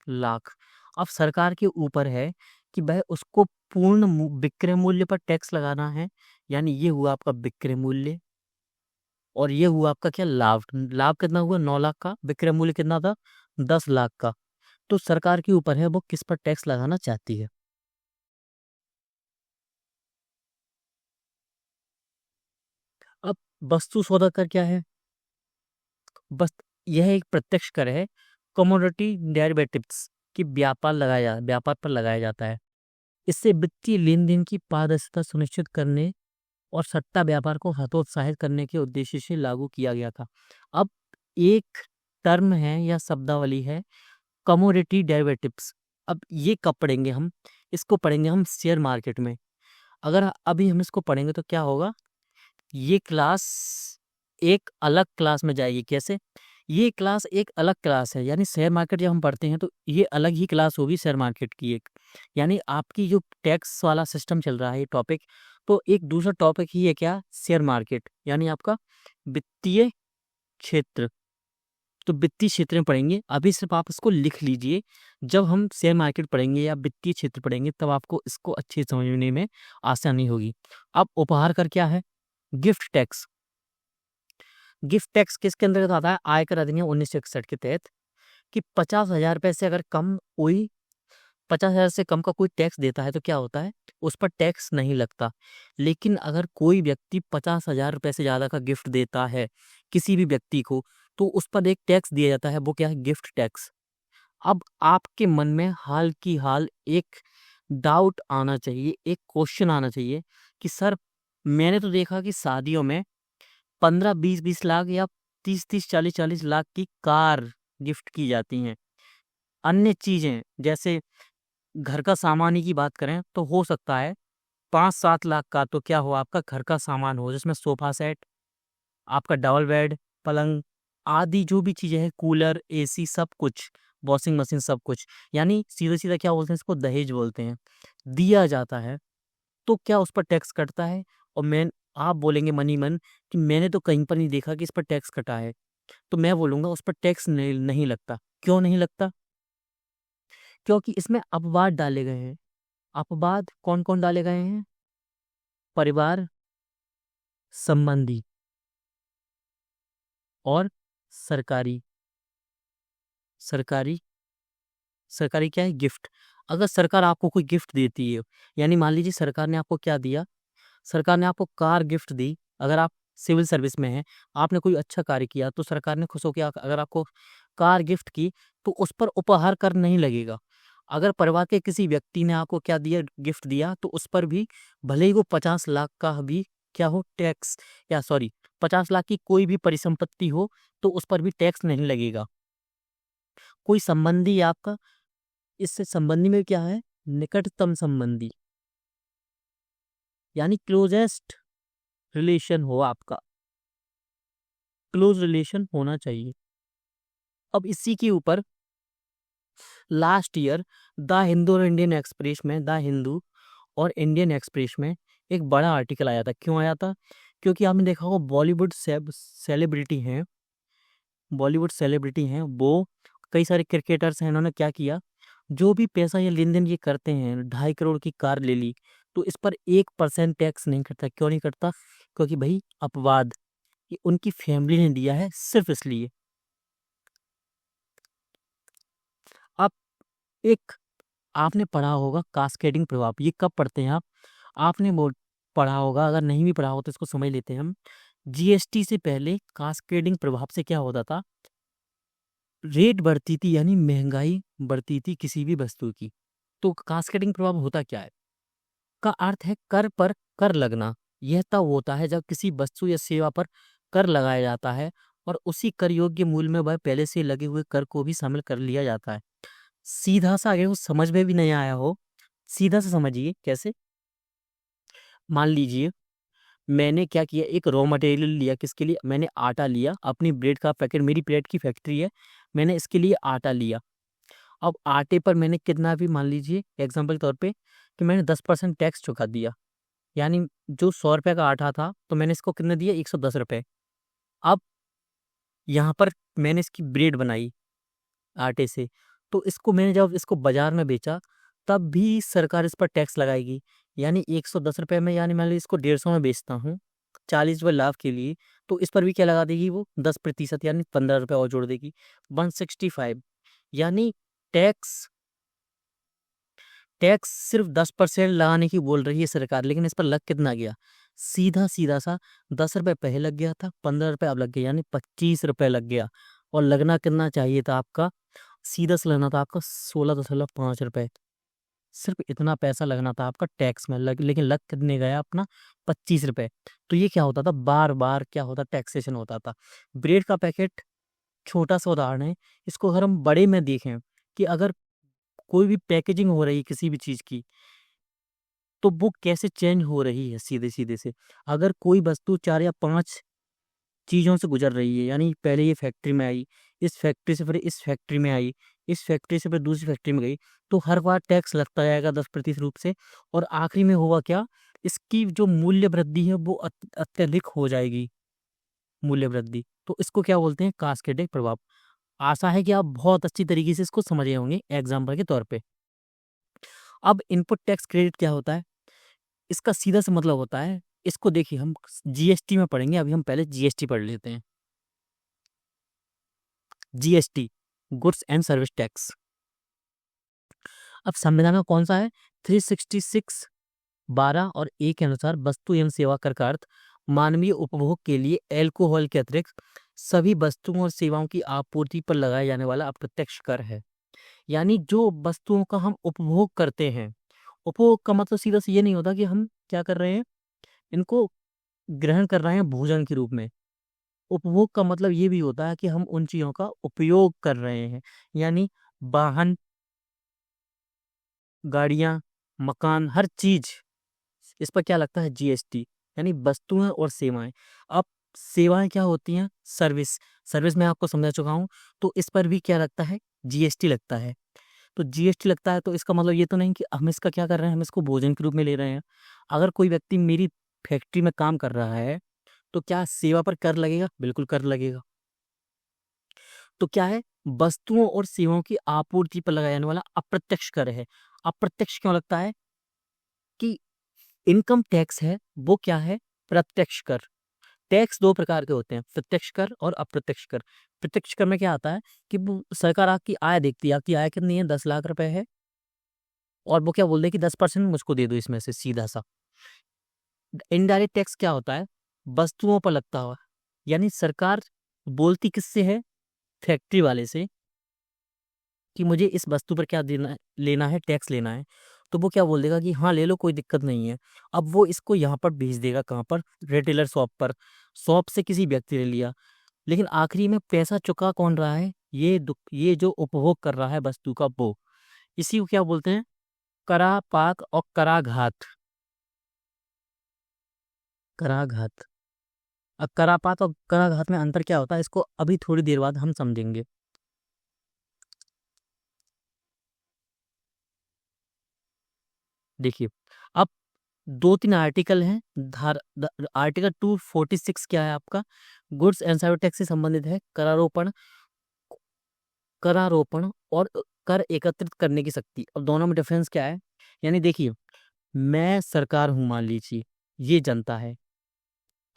लाख। अब सरकार के ऊपर है कि वह उसको पूर्ण विक्रय मूल्य पर टैक्स लगाना है। यानी ये हुआ आपका विक्रय मूल्य, और ये हुआ आपका क्या, लाभ। लाभ कितना हुआ, 9 लाख का, विक्रय मूल्य कितना था, 10 लाख का। तो सरकार के ऊपर है वो किस पर टैक्स लगाना चाहती है। अब वस्तु सौदा कर क्या है, बस यह एक प्रत्यक्ष कर है, कमोडिटी डेरिवेटिव्स की व्यापार पर लगाया जाता है। इससे वित्तीय लेन देन की पारदर्शिता सुनिश्चित करने और सट्टा व्यापार को हतोत्साहित करने के उद्देश्य से लागू किया गया था। अब एक टर्म है या शब्दावली है, कमोडिटी डेरिवेटिव्स। अब ये कब पढ़ेंगे हम, इसको पढ़ेंगे हम शेयर मार्केट में। अगर अभी हम इसको पढ़ेंगे तो क्या होगा, ये क्लास एक अलग क्लास में जाएगी। कैसे, ये क्लास एक अलग क्लास है, यानी शेयर मार्केट जब हम पढ़ते हैं तो ये अलग ही क्लास होगी शेयर मार्केट की एक। यानी आपकी जो टैक्स वाला सिस्टम चल रहा है ये टॉपिक, तो एक दूसरा टॉपिक ही है क्या, शेयर मार्केट, यानी आपका वित्तीय क्षेत्र। तो वित्तीय क्षेत्र में पढ़ेंगे, अभी सिर्फ आप इसको लिख लीजिए। जब हम शेयर मार्केट पढ़ेंगे या वित्तीय क्षेत्र पढ़ेंगे तब आपको इसको अच्छे समझने में आसानी होगी। अब उपहार कर क्या है, गिफ्ट टैक्स। गिफ्ट टैक्स किसके अंतर्गत आता है, आयकर अधिनियम 1961 के तहत, कि 50,000 रुपए से अगर कम कोई 50,000 से कम का कोई टैक्स देता है तो क्या होता है, उस पर टैक्स नहीं लगता। लेकिन अगर कोई व्यक्ति 50,000 रुपए से ज़्यादा का गिफ्ट देता है किसी भी व्यक्ति को, तो उस पर एक टैक्स दिया जाता है, वो क्या है? Gift tax. अब आपके मन में हाल की हाल एक डाउट आना चाहिए, एक क्वेश्चन आना चाहिए कि सर, मैंने तो देखा कि शादियों में 15-20 लाख या 30-30, 40-40 लाख की कार गिफ्ट की जाती हैं। अन्य चीजें जैसे घर का सामान ही की बात करें तो हो सकता है 5-7 लाख का तो क्या हो, आपका घर का सामान हो, जिसमें सोफा सेट, आपका डबल बेड, पलंग आदि जो भी चीजें हैं, कूलर, एसी, सब कुछ, वॉशिंग मशीन, सब कुछ, यानी सीधा सीधा क्या बोलते हैं इसको? दहेज बोलते हैं, दिया जाता है। तो क्या उस पर टैक्स कटता है? और मैं आप बोलेंगे मन ही मन कि मैंने तो कहीं पर नहीं देखा कि इस पर टैक्स कटा है। तो मैं बोलूंगा उस पर टैक्स नहीं लगता। क्यों नहीं लगता? क्योंकि इसमें अपवाद डाले गए हैं। अपवाद कौन कौन डाले गए हैं? परिवार संबंधी और सरकारी। सरकारी सरकारी क्या है? गिफ्ट। अगर सरकार आपको कोई गिफ्ट देती है, यानी मान लीजिए सरकार ने आपको क्या दिया? सरकार ने आपको कार गिफ्ट दी। अगर आप सिविल सर्विस में हैं, आपने कोई अच्छा कार्य किया, तो सरकार ने खुश होकर अगर आपको कार गिफ्ट की, तो उस पर उपहार कर नहीं लगेगा। अगर परिवार के किसी व्यक्ति ने आपको क्या दिया? गिफ्ट दिया, तो उस पर भी भले ही वो 50 लाख का भी क्या हो, टैक्स, या सॉरी 50 लाख की कोई भी परिसंपत्ति हो, तो उस पर भी टैक्स नहीं लगेगा। कोई संबंधी आपका, इससे संबंधी में क्या है? निकटतम संबंधी, यानी क्लोजेस्ट रिलेशन हो आपका, क्लोज रिलेशन होना चाहिए। अब इसी के ऊपर लास्ट ईयर द हिंदू और इंडियन एक्सप्रेस में, द हिंदू और इंडियन एक्सप्रेस में एक बड़ा आर्टिकल आया था। क्यों आया था? क्योंकि आपने देखा होगा बॉलीवुड सेलिब्रिटी हैं, बॉलीवुड सेलिब्रिटी हैं वो, कई सारे क्रिकेटर्स हैं, इन्होंने क्या किया? जो भी पैसा या लेन देन ये करते हैं, 2.5 करोड़ की कार ले ली, तो इस पर 1% टैक्स नहीं कटता। क्यों नहीं कटता? क्योंकि भाई अपवाद, ये उनकी फैमिली ने दिया है, सिर्फ इसलिए। अब एक आपने पढ़ा होगा कास्केडिंग प्रभाव। ये कब पढ़ते हैं आप? आपने वो पढ़ा होगा, अगर नहीं भी पढ़ा हो तो इसको समझ लेते हैं हम। जीएसटी से पहले कास्केडिंग प्रभाव से क्या होता था? रेट बढ़ती थी, यानी महंगाई बढ़ती थी किसी भी वस्तु की। तो कास्केडिंग प्रभाव होता क्या है? का अर्थ है कर पर कर लगना। यह तब होता है जब किसी वस्तु या सेवा पर कर लगाया जाता है और उसी कर योग्य मूल्य में वह पहले से लगे हुए कर को भी शामिल कर लिया जाता है। सीधा सा, अगर वो समझ में भी नहीं आया हो, सीधा सा समझिए कैसे। मान लीजिए मैंने क्या किया, एक रॉ मटेरियल लिया, किसके लिए? मैंने आटा लिया, अपनी ब्रेड का पैकेट, मेरी ब्रेड की फैक्ट्री है, मैंने इसके लिए आटा लिया। अब आटे पर मैंने कितना भी, मान लीजिए एग्जाम्पल के तौर पे, कि मैंने 10% टैक्स चुका दिया, यानी जो 100 रुपये का आटा था, तो मैंने इसको कितने दिया? 110 रुपये। अब यहाँ पर मैंने इसकी ब्रेड बनाई आटे से, तो इसको मैंने जब इसको बाजार में बेचा, तब भी सरकार इस पर टैक्स लगाएगी। यानी 110 रुपये में, यानी मान लीजिए इसको 150 में बेचता हूँ 40 रुपये लाभ के लिए, तो इस पर भी क्या लगा देगी वो? 10%, यानी 15 रुपये और जोड़ देगी, 165। यानी टैक्स टैक्स सिर्फ 10% लगाने की बोल रही है सरकार, लेकिन इस पर लग कितना गया? सीधा सीधा सा 10 रुपये पहले लग गया था, 15 रुपये अब लग गया, यानी 25 रुपये लग गया। और लगना कितना चाहिए था आपका? सीधा से लगना था आपका 16.5 रुपये। सिर्फ इतना पैसा लगना था आपका टैक्स में, लेकिन लग कितने गया अपना? 25 रुपये। तो ये क्या होता था? बार बार क्या होता? टैक्सेशन होता था। ब्रेड का पैकेट छोटा सा उदाहरण है। इसको अगर हम बड़े में देखें, कि अगर कोई भी पैकेजिंग हो रही है किसी भी चीज़ की, तो वो कैसे चेंज हो रही है सीधे सीधे से। अगर कोई वस्तु 4 या 5 चीज़ों से गुजर रही है, यानी पहले ये फैक्ट्री में आई, इस फैक्ट्री से फिर इस फैक्ट्री में आई, इस फैक्ट्री से फिर दूसरी फैक्ट्री में गई, तो हर बार टैक्स लगता जाएगा 10% रूप से। और आखिरी में होगा क्या? इसकी जो मूल्य वृद्धि है वो अत्यधिक हो जाएगी, मूल्य वृद्धि। तो इसको क्या बोलते हैं? कास्केडिंग प्रभाव। आशा है कि आप बहुत अच्छी तरीके से इसको समझे होंगे एग्जाम्पल के तौर पे। अब इनपुट टैक्स क्रेडिट क्या होता है? इसका सीधा सा मतलब होता है, इसको देखिए हम जीएसटी में पढ़ेंगे, अभी हम पहले जीएसटी पढ़ लेते हैं। GST, goods and service tax. अब संविधान का कौन सा है? 366 12 और ए के अनुसार वस्तु एवं सेवा कर का अर्थ मानवीय उपभोग के लिए अल्कोहल के अतिरिक्त सभी वस्तुओं और सेवाओं की आपूर्ति पर लगाया जाने वाला अप्रत्यक्ष कर है। यानी जो वस्तुओं का हम उपभोग करते हैं, उपभोग का मतलब सीधा से ये नहीं होता कि हम क्या कर रहे हैं, इनको ग्रहण कर रहे हैं भोजन के रूप में। उपभोग का मतलब ये भी होता है कि हम उन चीजों का उपयोग कर रहे हैं, यानी वाहन, गाड़ियां, मकान, हर चीज, इस पर क्या लगता है, जीएसटी। यानी वस्तुएं और सेवाएं। अब सेवाएं क्या होती हैं, सर्विस। सर्विस मैं आपको समझा चुका हूं, तो इस पर भी क्या लगता है, जीएसटी लगता है। तो जीएसटी लगता है तो इसका मतलब ये तो नहीं कि हम इसका क्या कर रहे हैं, हम इसको भोजन के रूप में ले रहे हैं। अगर कोई व्यक्ति मेरी फैक्ट्री में काम कर रहा है तो क्या सेवा पर कर लगेगा, बिल्कुल कर लगेगा। तो क्या है, वस्तुओं और सेवाओं की आपूर्ति पर लगाया जाने वाला अप्रत्यक्ष कर है। अप्रत्यक्ष क्यों लगता है कि इनकम टैक्स है वो क्या है, प्रत्यक्ष कर। टैक्स दो प्रकार के होते हैं, प्रत्यक्ष कर और अप्रत्यक्ष कर। प्रत्यक्ष कर में क्या आता है कि वो सरकार आपकी आय देखती है, आपकी आय कितनी है, 10 लाख रुपए है, और वो क्या बोल दे कि 10% मुझको दे दो इसमें से, सीधा सा। इनडायरेक्ट टैक्स क्या होता है, वस्तुओं पर लगता हुआ, यानी सरकार बोलती किससे है, फैक्ट्री वाले से, कि मुझे इस वस्तु पर क्या देना, लेना है, टैक्स लेना है। तो वो क्या बोल देगा कि हाँ ले लो, कोई दिक्कत नहीं है। अब वो इसको यहाँ पर भेज देगा, कहाँ पर, रिटेलर शॉप पर। शॉप से किसी व्यक्ति ने लिया, लेकिन आखिरी में पैसा चुका कौन रहा है, ये जो उपभोग कर रहा है वस्तु का, वो। इसी को क्या बोलते हैं, करापात और कराघात। कराघात। अब करापात और कराघात में अंतर क्या होता है, इसको अभी थोड़ी देर बाद हम समझेंगे। देखिए, अब 2-3 आर्टिकल हैं। आर्टिकल 246 क्या है आपका, गुड्स एंड सर्विस टैक्स से संबंधित है। करारोपण, करारोपण और कर एकत्रित करने की शक्ति। अब दोनों में डिफरेंस क्या है, यानी देखिए, मैं सरकार हूं, मान लीजिए, ये जनता है,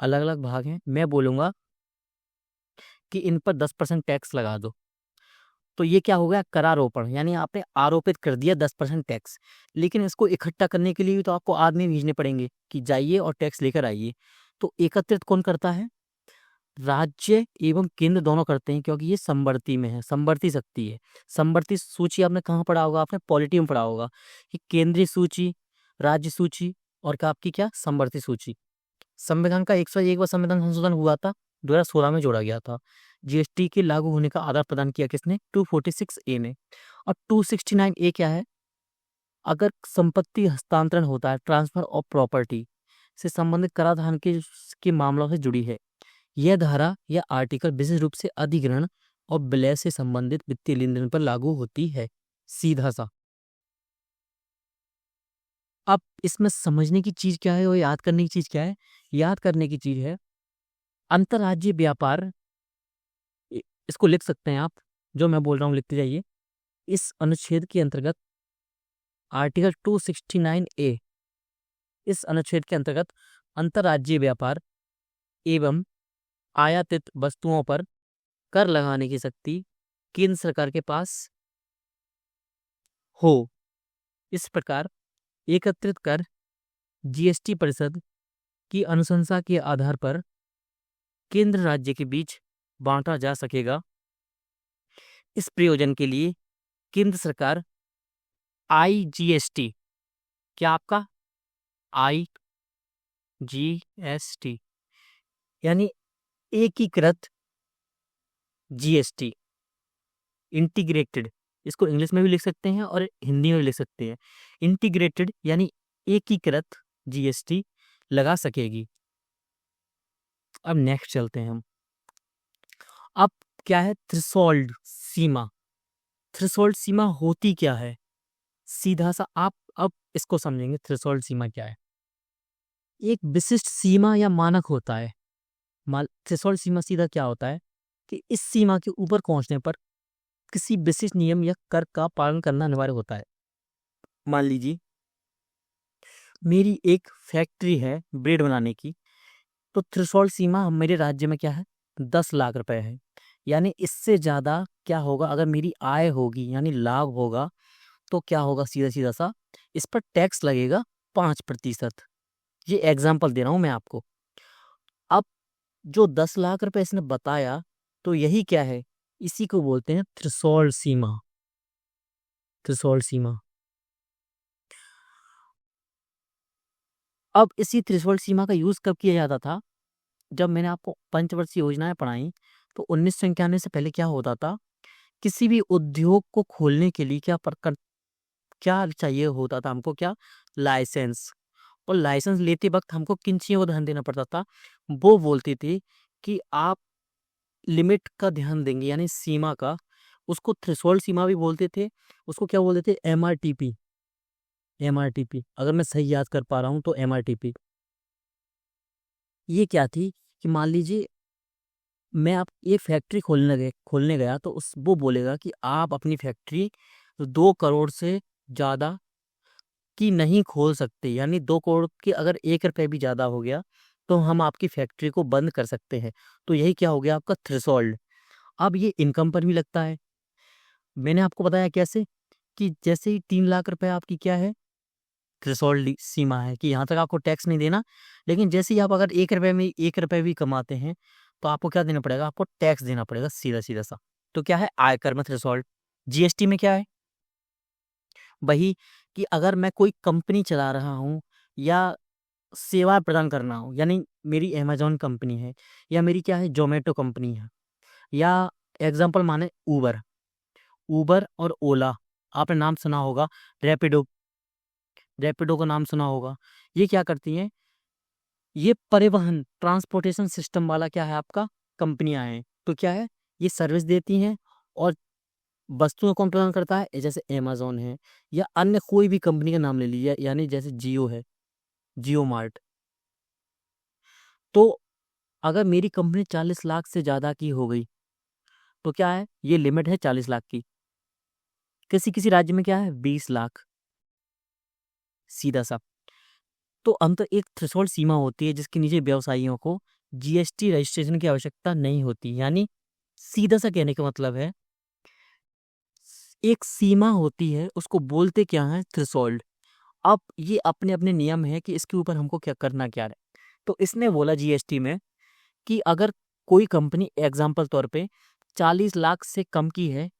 अलग अलग भाग हैं। मैं बोलूंगा कि इन पर 10% टैक्स लगा दो, तो ये क्या हो गया, करारोपण, यानी आपने आरोपित कर दिया 10% टैक्स। लेकिन इसको इकट्ठा करने के लिए भी तो आपको आदमी भेजने पड़ेंगे कि जाइए और टैक्स लेकर आइए। तो एकत्रित कौन करता है, राज्य एवं केंद्र दोनों करते हैं, क्योंकि ये समवर्ती में है, समवर्ती शक्ति है। समवर्ती सूची आपने कहाँ पढ़ा होगा, आपने पॉलिटी में पढ़ा होगा कि केंद्रीय सूची, राज्य सूची, और क्या आपकी क्या, समवर्ती सूची। संविधान का 101वां संविधान संशोधन हुआ था, 2016 में जोड़ा गया था। जीएसटी के लागू होने का आधार प्रदान किया किसने, 246A ने। और 269A क्या है, अगर संपत्ति हस्तांतरण होता है, ट्रांसफर ऑफ प्रॉपर्टी से संबंधित कराधान के मामलों से जुड़ी है। यह धारा या आर्टिकल विशेष रूप से अधिग्रहण और विलय से संबंधित वित्तीय लेन देन पर लागू होती है, सीधा सा। अब इसमें समझने की चीज क्या है और याद करने की चीज क्या है, याद करने की चीज है अंतर्राज्यीय व्यापार। इसको लिख सकते हैं आप, जो मैं बोल रहा हूँ लिखते जाइए। इस अनुच्छेद के अंतर्गत आर्टिकल 269A, इस अनुच्छेद के अंतर्गत अंतर्राज्यीय व्यापार एवं आयातित वस्तुओं पर कर लगाने की शक्ति केंद्र सरकार के पास हो। इस प्रकार एकत्रित कर जीएसटी परिषद की अनुशंसा के आधार पर केंद्र राज्य के बीच बांटा जा सकेगा। इस प्रयोजन के लिए केंद्र सरकार आईजीएसटी, क्या आपका, आईजीएसटी, यानी एकीकृत जीएसटी, इंटीग्रेटेड, इसको इंग्लिश में भी लिख सकते हैं और हिंदी में भी लिख सकते हैं। इंटीग्रेटेड यानी एकीकृत जीएसटी लगा सकेगी। अब नेक्स्ट चलते हैं हम। अब क्या है, थ्रेशोल्ड सीमा। थ्रेशोल्ड सीमा होती क्या है, सीधा सा आप अब इसको समझेंगे। थ्रेशोल्ड सीमा क्या है, एक विशिष्ट सीमा या मानक होता है। थ्रेशोल्ड सीमा सीधा क्या होता है कि इस सीमा के ऊपर पहुंचने पर किसी विशिष्ट नियम या कर का पालन करना अनिवार्य होता है। मान लीजिए मेरी एक फैक्ट्री है ब्रेड बनाने की, तो थ्रेशोल्ड सीमा मेरे राज्य में क्या है, 10 लाख रुपए है। यानी इससे ज्यादा क्या होगा, अगर मेरी आय होगी यानी लाभ होगा, तो क्या होगा, सीधा सीधा सा इस पर टैक्स लगेगा 5%। ये एग्जाम्पल दे रहा हूं मैं आपको। अब जो 10 लाख रुपए इसने बताया, तो यही क्या है, इसी को बोलते हैं थ्रेशोल्ड सीमा। थ्रेशोल्ड सीमा। अब इसी थ्रेशोल्ड सीमा का यूज कब किया जाता था? जब मैंने आपको पंचवर्षीय योजनाएं पढ़ाई, तो 1991 से पहले क्या होता था, किसी भी उद्योग को खोलने के लिए क्या चाहिए होता था हमको, क्या, लाइसेंस। और लाइसेंस लेते वक्त हमको किन चीज़ों को ध्यान देना पड़ता था? वो बोलती थी कि आप लिमिट का ध्यान देंगे, यानी सीमा का। उसको थ्रेशोल्ड सीमा भी बोलते थे। उसको क्या बोलते थे? एमआरटीपी। एमआरटीपी, अगर मैं सही याद कर पा रहा हूँ तो एमआरटीपी ये क्या थी कि मान लीजिए मैं आप ये फैक्ट्री खोलने गया, तो उस वो बोलेगा कि आप अपनी फैक्ट्री 2 करोड़ से ज़्यादा की नहीं खोल सकते, यानी 2 करोड़ के अगर 1 रुपए भी ज़्यादा हो गया, तो हम आपकी फैक्ट्री को बंद कर सकते हैं। तो यही क्या हो गया आपका थ्रेशोल्ड। अब ये इनकम पर भी लगता है। मैंने आपको बताया कैसे, कि जैसे ही 3 लाख रुपए आपकी क्या है, थ्रेशोल्ड सीमा है, कि यहाँ तक आपको टैक्स नहीं देना। लेकिन जैसे ही आप अगर 1 रुपए में 1 रुपए भी कमाते हैं, तो आपको क्या देना पड़ेगा? आपको टैक्स देना पड़ेगा, सीधा सीधा सा। तो क्या है आयकर में थ्रेशोल्ड। जीएसटी में क्या है? वही, कि अगर मैं कोई कंपनी चला रहा हूँ या सेवा प्रदान करना हो, यानी मेरी अमेज़न कंपनी है, या मेरी क्या है, ज़ोमैटो कंपनी है, या एग्ज़ाम्पल माने उबर। उबर और ओला, आपने नाम सुना होगा। रैपिडो, रैपिडो का नाम सुना होगा। ये क्या करती हैं? ये परिवहन, ट्रांसपोर्टेशन सिस्टम वाला क्या है आपका, कंपनियाँ हैं। तो क्या है, ये सर्विस देती हैं और वस्तुएँ कौन प्रदान करता है? जैसे अमेज़न है, या अन्य कोई भी कंपनी का नाम ले लीजिए, यानी जैसे जियो है, जियो मार्ट। तो अगर मेरी कंपनी 40 लाख से ज़्यादा की हो गई, तो क्या है, ये लिमिट है 40 लाख की। किसी-किसी राज्य में क्या है, 20 लाख, सीधा-सा। तो एक थ्रेशोल्ड सीमा होती है जिसके नीचे व्यवसायियों को जीएसटी रजिस्ट्रेशन की आवश्यकता नहीं होती। यानी सीधा-सा कहने का मतलब है, एक सीमा होती है, उसको बोलते क्या है, थ्रेशोल्ड। अब ये अपने-अपने नियम है कि इसके ऊपर हमको क्या करना क्या है। तो इसने बोला जीएसटी में कि अगर कोई कंपनी एग्ज़ाम्पल तौर पे 40 लाख से कम की है,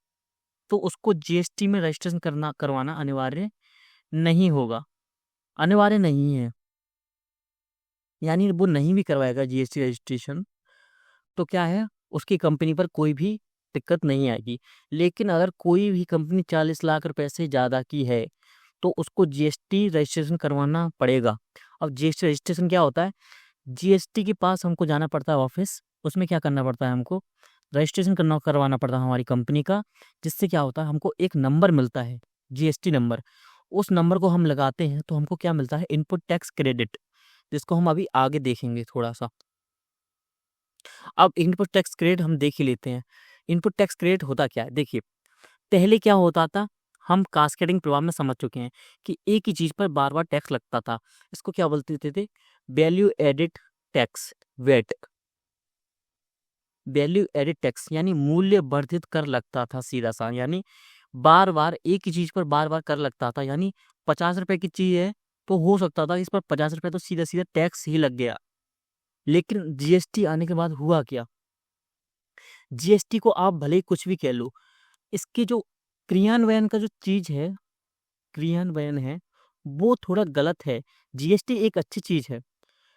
तो उसको जीएसटी में रजिस्ट्रेशन करवाना अनिवार्य नहीं होगा, अनिवार्य नहीं है। यानी वो नहीं भी करवाएगा जीएसटी रजिस्ट्रेशन, तो क्या है, उसकी कंपनी पर कोई भी दिक्कत नहीं आएगी। लेकिन अगर कोई भी कंपनी 40 लाख रुपए से ज़्यादा की है, तो उसको जीएसटी रजिस्ट्रेशन करवाना पड़ेगा। अब जीएसटी रजिस्ट्रेशन क्या होता है? जीएसटी के पास हमको जाना पड़ता है ऑफिस, उसमें क्या करना पड़ता है हमको? रजिस्ट्रेशन करवाना पड़ता है हमारी कंपनी का, जिससे क्या होता है, हमको एक नंबर मिलता है, जीएसटी नंबर। उस नंबर को हम लगाते हैं तो हमको क्या मिलता है? इनपुट टैक्स क्रेडिट, जिसको हम अभी आगे देखेंगे थोड़ा-सा। अब इनपुट टैक्स क्रेडिट हम देख ही लेते हैं। इनपुट टैक्स क्रेडिट होता क्या है? देखिए, पहले क्या होता था, हम कास्केडिंग प्रभाव में समझ चुके हैं कि एक ही चीज़ पर बार-बार टैक्स लगता था। इसको क्या बोलते थे? Value added tax, VAT. Value added tax यानी मूल्य वर्धित कर लगता था, सीधा-सा। यानी बार-बार एक ही चीज़ पर बार-बार कर लगता था। यानी 50 रुपए की चीज़ है, तो हो सकता था इस पर 50 रुपए तो सीधा-सीधा टैक्स ही लग गया। लेकिन जीएसटी आने के बाद हुआ क्या? जीएसटी को आप भले ही कुछ भी कह लो, इसके जो क्रियान्वयन का जो चीज़ है, क्रियान्वयन है, वो थोड़ा गलत है। जीएसटी एक अच्छी चीज़ है,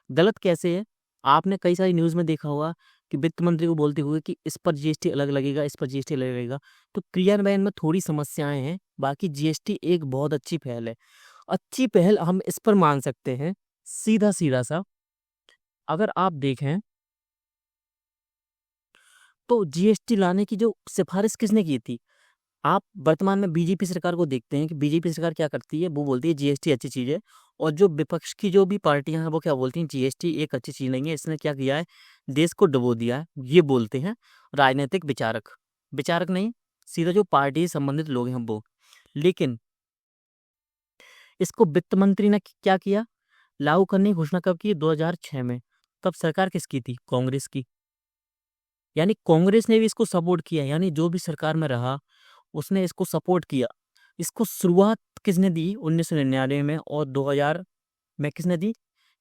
गलत कैसे है? आपने कई सारी न्यूज़ में देखा होगा कि वित्त मंत्री को बोलते हुए कि इस पर जीएसटी अलग लगेगा, इस पर जीएसटी अलग लगेगा। तो क्रियान्वयन में थोड़ी समस्याएँ हैं, बाकी जीएसटी एक बहुत अच्छी पहल है। अच्छी पहल हम इस पर मान सकते हैं, सीधा-सीधा सा, अगर आप देखें, तो जीएसटी लाने की जो सिफ़ारिश किसने की थी? आप वर्तमान में बीजेपी सरकार को देखते हैं कि बीजेपी सरकार क्या करती है, वो बोलती है जीएसटी अच्छी चीज़ है, और जो विपक्ष की जो भी पार्टियां हैं वो क्या बोलती हैं, जीएसटी एक अच्छी चीज़ नहीं है, इसने क्या किया है, देश को डुबो दिया है। ये बोलते हैं राजनीतिक विचारक, विचारक नहीं, सीधा जो पार्टी से संबंधित लोग हैं वो। लेकिन इसको वित्त मंत्री ने क्या किया, लागू करने की घोषणा कब की? 2006 में। तब सरकार किसकी थी? कांग्रेस की। यानी कांग्रेस ने भी इसको सपोर्ट किया, यानी जो भी सरकार में रहा उसने इसको सपोर्ट किया। इसको शुरुआत किसने दी? 1999 में और मैं किसने दी?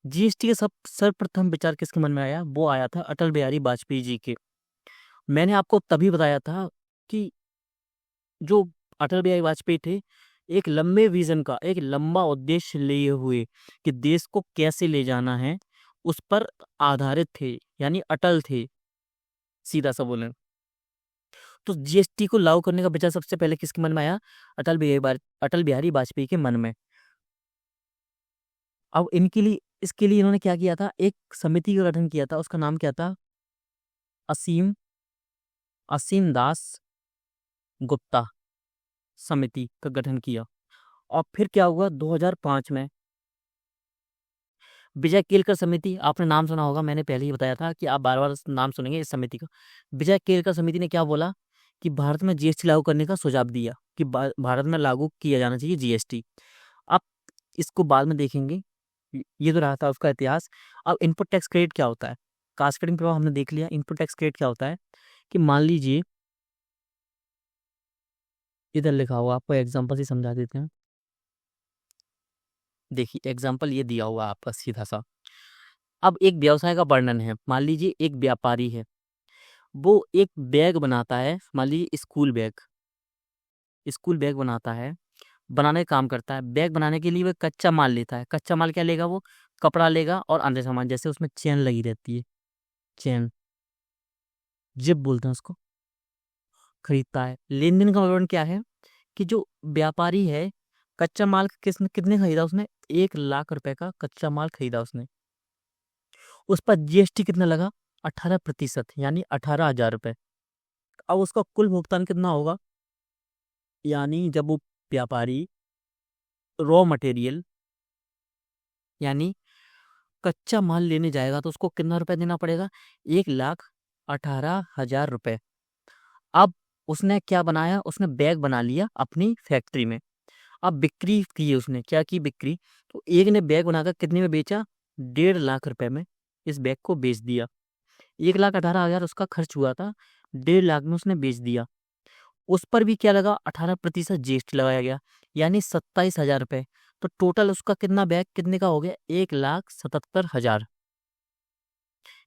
जीएसटी का सर्वप्रथम विचार किसके मन में आया? वो आया था अटल बिहारी वाजपेयी जी के। मैंने आपको तभी बताया था कि जो अटल बिहारी वाजपेयी थे, एक लंबे विजन का, एक लंबा उद्देश्य लिए हुए कि देश को कैसे ले जाना है, उस पर आधारित थे, यानी अटल थे, सीधा सा बोलें तो। जीएसटी को लागू करने का विचार सबसे पहले किसके मन में आया? अटल बिहारी वाजपेयी के मन में। अब इसके लिए इन्होंने क्या किया था? एक समिति का गठन किया था, उसका नाम क्या था? असीम असीम दास गुप्ता समिति का गठन किया। और फिर क्या हुआ? 2005 में विजय केलकर समिति, आपने नाम सुना होगा, मैंने पहले ही बताया था कि आप बार बार नाम सुनेंगे इस समिति का। विजय केलकर समिति ने क्या बोला कि भारत में जीएसटी लागू करने का सुझाव दिया कि भारत में लागू किया जाना चाहिए जीएसटी। अब इसको बाद में देखेंगे, ये तो रहा था उसका इतिहास। अब इनपुट टैक्स क्रेडिट क्या होता है? कास्केडिंग प्रभाव हमने देख लिया। इनपुट टैक्स क्रेडिट क्या होता है कि मान लीजिए, इधर लिखा हुआ, आपको एग्जाम्पल से समझा देते हैं। देखिए एग्जाम्पल ये दिया हुआ आपका सीधा सा। अब एक व्यवसाय का वर्णन है। मान लीजिए एक व्यापारी है, वो एक बैग बनाता है, मान लीजिए स्कूल बैग बनाता है, बनाने का काम करता है। बैग बनाने के लिए वो कच्चा माल लेता है। कच्चा माल क्या लेगा? वो कपड़ा लेगा और अन्य सामान, जैसे उसमें चेन लगी रहती है, चेन, जिप बोलते हैं उसको, खरीदता है। लेन देन का विवरण क्या है कि जो व्यापारी है, कच्चा माल कितने खरीदा उसने? 1 लाख रुपए का कच्चा माल खरीदा उसने। उस पर जीएसटी कितना लगा? 18%, यानी 18,000 रुपए। अब उसका कुल भुगतान कितना होगा? यानी जब वो व्यापारी रॉ मटेरियल यानी कच्चा माल लेने जाएगा तो उसको कितना रुपए देना पड़ेगा? 1,18,000 रुपए। अब उसने क्या बनाया? उसने बैग बना लिया अपनी फैक्ट्री में। अब बिक्री की उसने, क्या की बिक्री? तो एक ने बैग बनाकर कितने में बेचा? 1.5 लाख रुपए में इस बैग को बेच दिया। 1,18,000 उसका खर्च हुआ था, 1.5 लाख में उसने बेच दिया। उस पर भी क्या लगा? 18% जीएसटी लगाया गया, यानी 27,000 रुपए। तो टोटल उसका कितना बैग कितने का हो गया? 1,77,000।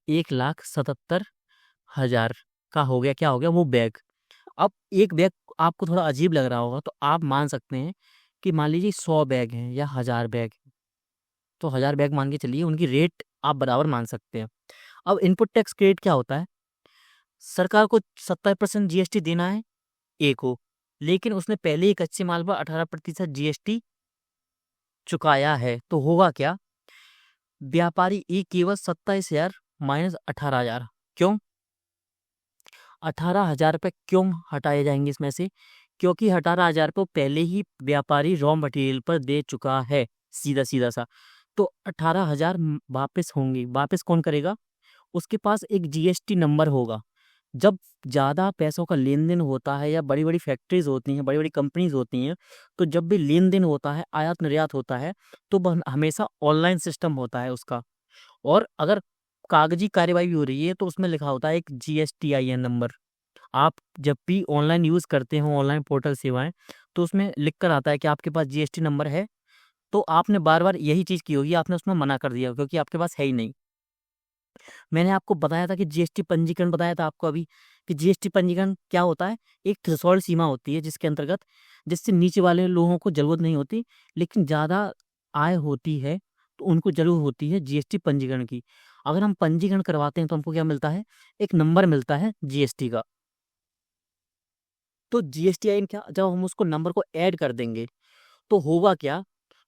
1,77,000 का हो गया, क्या हो गया? वो बैग। अब एक बैग आपको थोड़ा अजीब लग रहा होगा, तो आप मान सकते हैं कि मान लीजिए 100 बैग हैं या 1000 बैग, तो 1000 बैग मान के चलिए, उनकी रेट आप बराबर मान सकते हैं। अब इनपुट टैक्स क्रेडिट क्या होता है? सरकार को 70% जीएसटी देना है ए को, लेकिन उसने पहले ही कच्चे माल पर 18% जीएसटी चुकाया है, तो होगा क्या? व्यापारी ई केवल 27,000 माइनस 18,000। क्यों 18,000 रुपये क्यों हटाए जाएंगे इसमें से? क्योंकि 18,000 रुपये पहले ही व्यापारी रॉ मटेरियल पर दे चुका है, सीधा सीधा सा। तो 18,000 वापस होंगे। वापस कौन करेगा? उसके पास एक जीएसटी नंबर होगा। जब ज़्यादा पैसों का लेन देन होता है या बड़ी बड़ी फैक्ट्रीज होती हैं, बड़ी बड़ी कंपनीज होती हैं, तो जब भी लेन देन होता है, आयात निर्यात होता है, तो वह हमेशा ऑनलाइन सिस्टम होता है उसका। और अगर कागजी कार्यवाही भी हो रही है, तो उसमें लिखा होता है एक जीएसटीआईएन नंबर। आप जब भी ऑनलाइन यूज़ करते हो, ऑनलाइन पोर्टल सेवाएं, तो उसमें लिख कर आता है कि आपके पास जीएसटी नंबर है। तो आपने बार बार यही चीज़ की होगी, आपने उसमें मना कर दिया क्योंकि आपके पास है ही नहीं। मैंने आपको बताया था कि जीएसटी पंजीकरण, बताया था आपको अभी कि जीएसटी पंजीकरण क्या होता है? एक थ्रेशोल्ड सीमा होती है जिसके अंतर्गत, जिससे नीचे वाले लोगों को जरूरत नहीं होती, लेकिन ज़्यादा आय होती है तो उनको जरूर होती है जीएसटी पंजीकरण की। अगर हम पंजीकरण करवाते हैं तो हमको क्या मिलता है? एक नंबर मिलता है जीएसटी का। तो जीएसटी क्या, जब हम उसको नंबर को ऐड कर देंगे तो होगा क्या?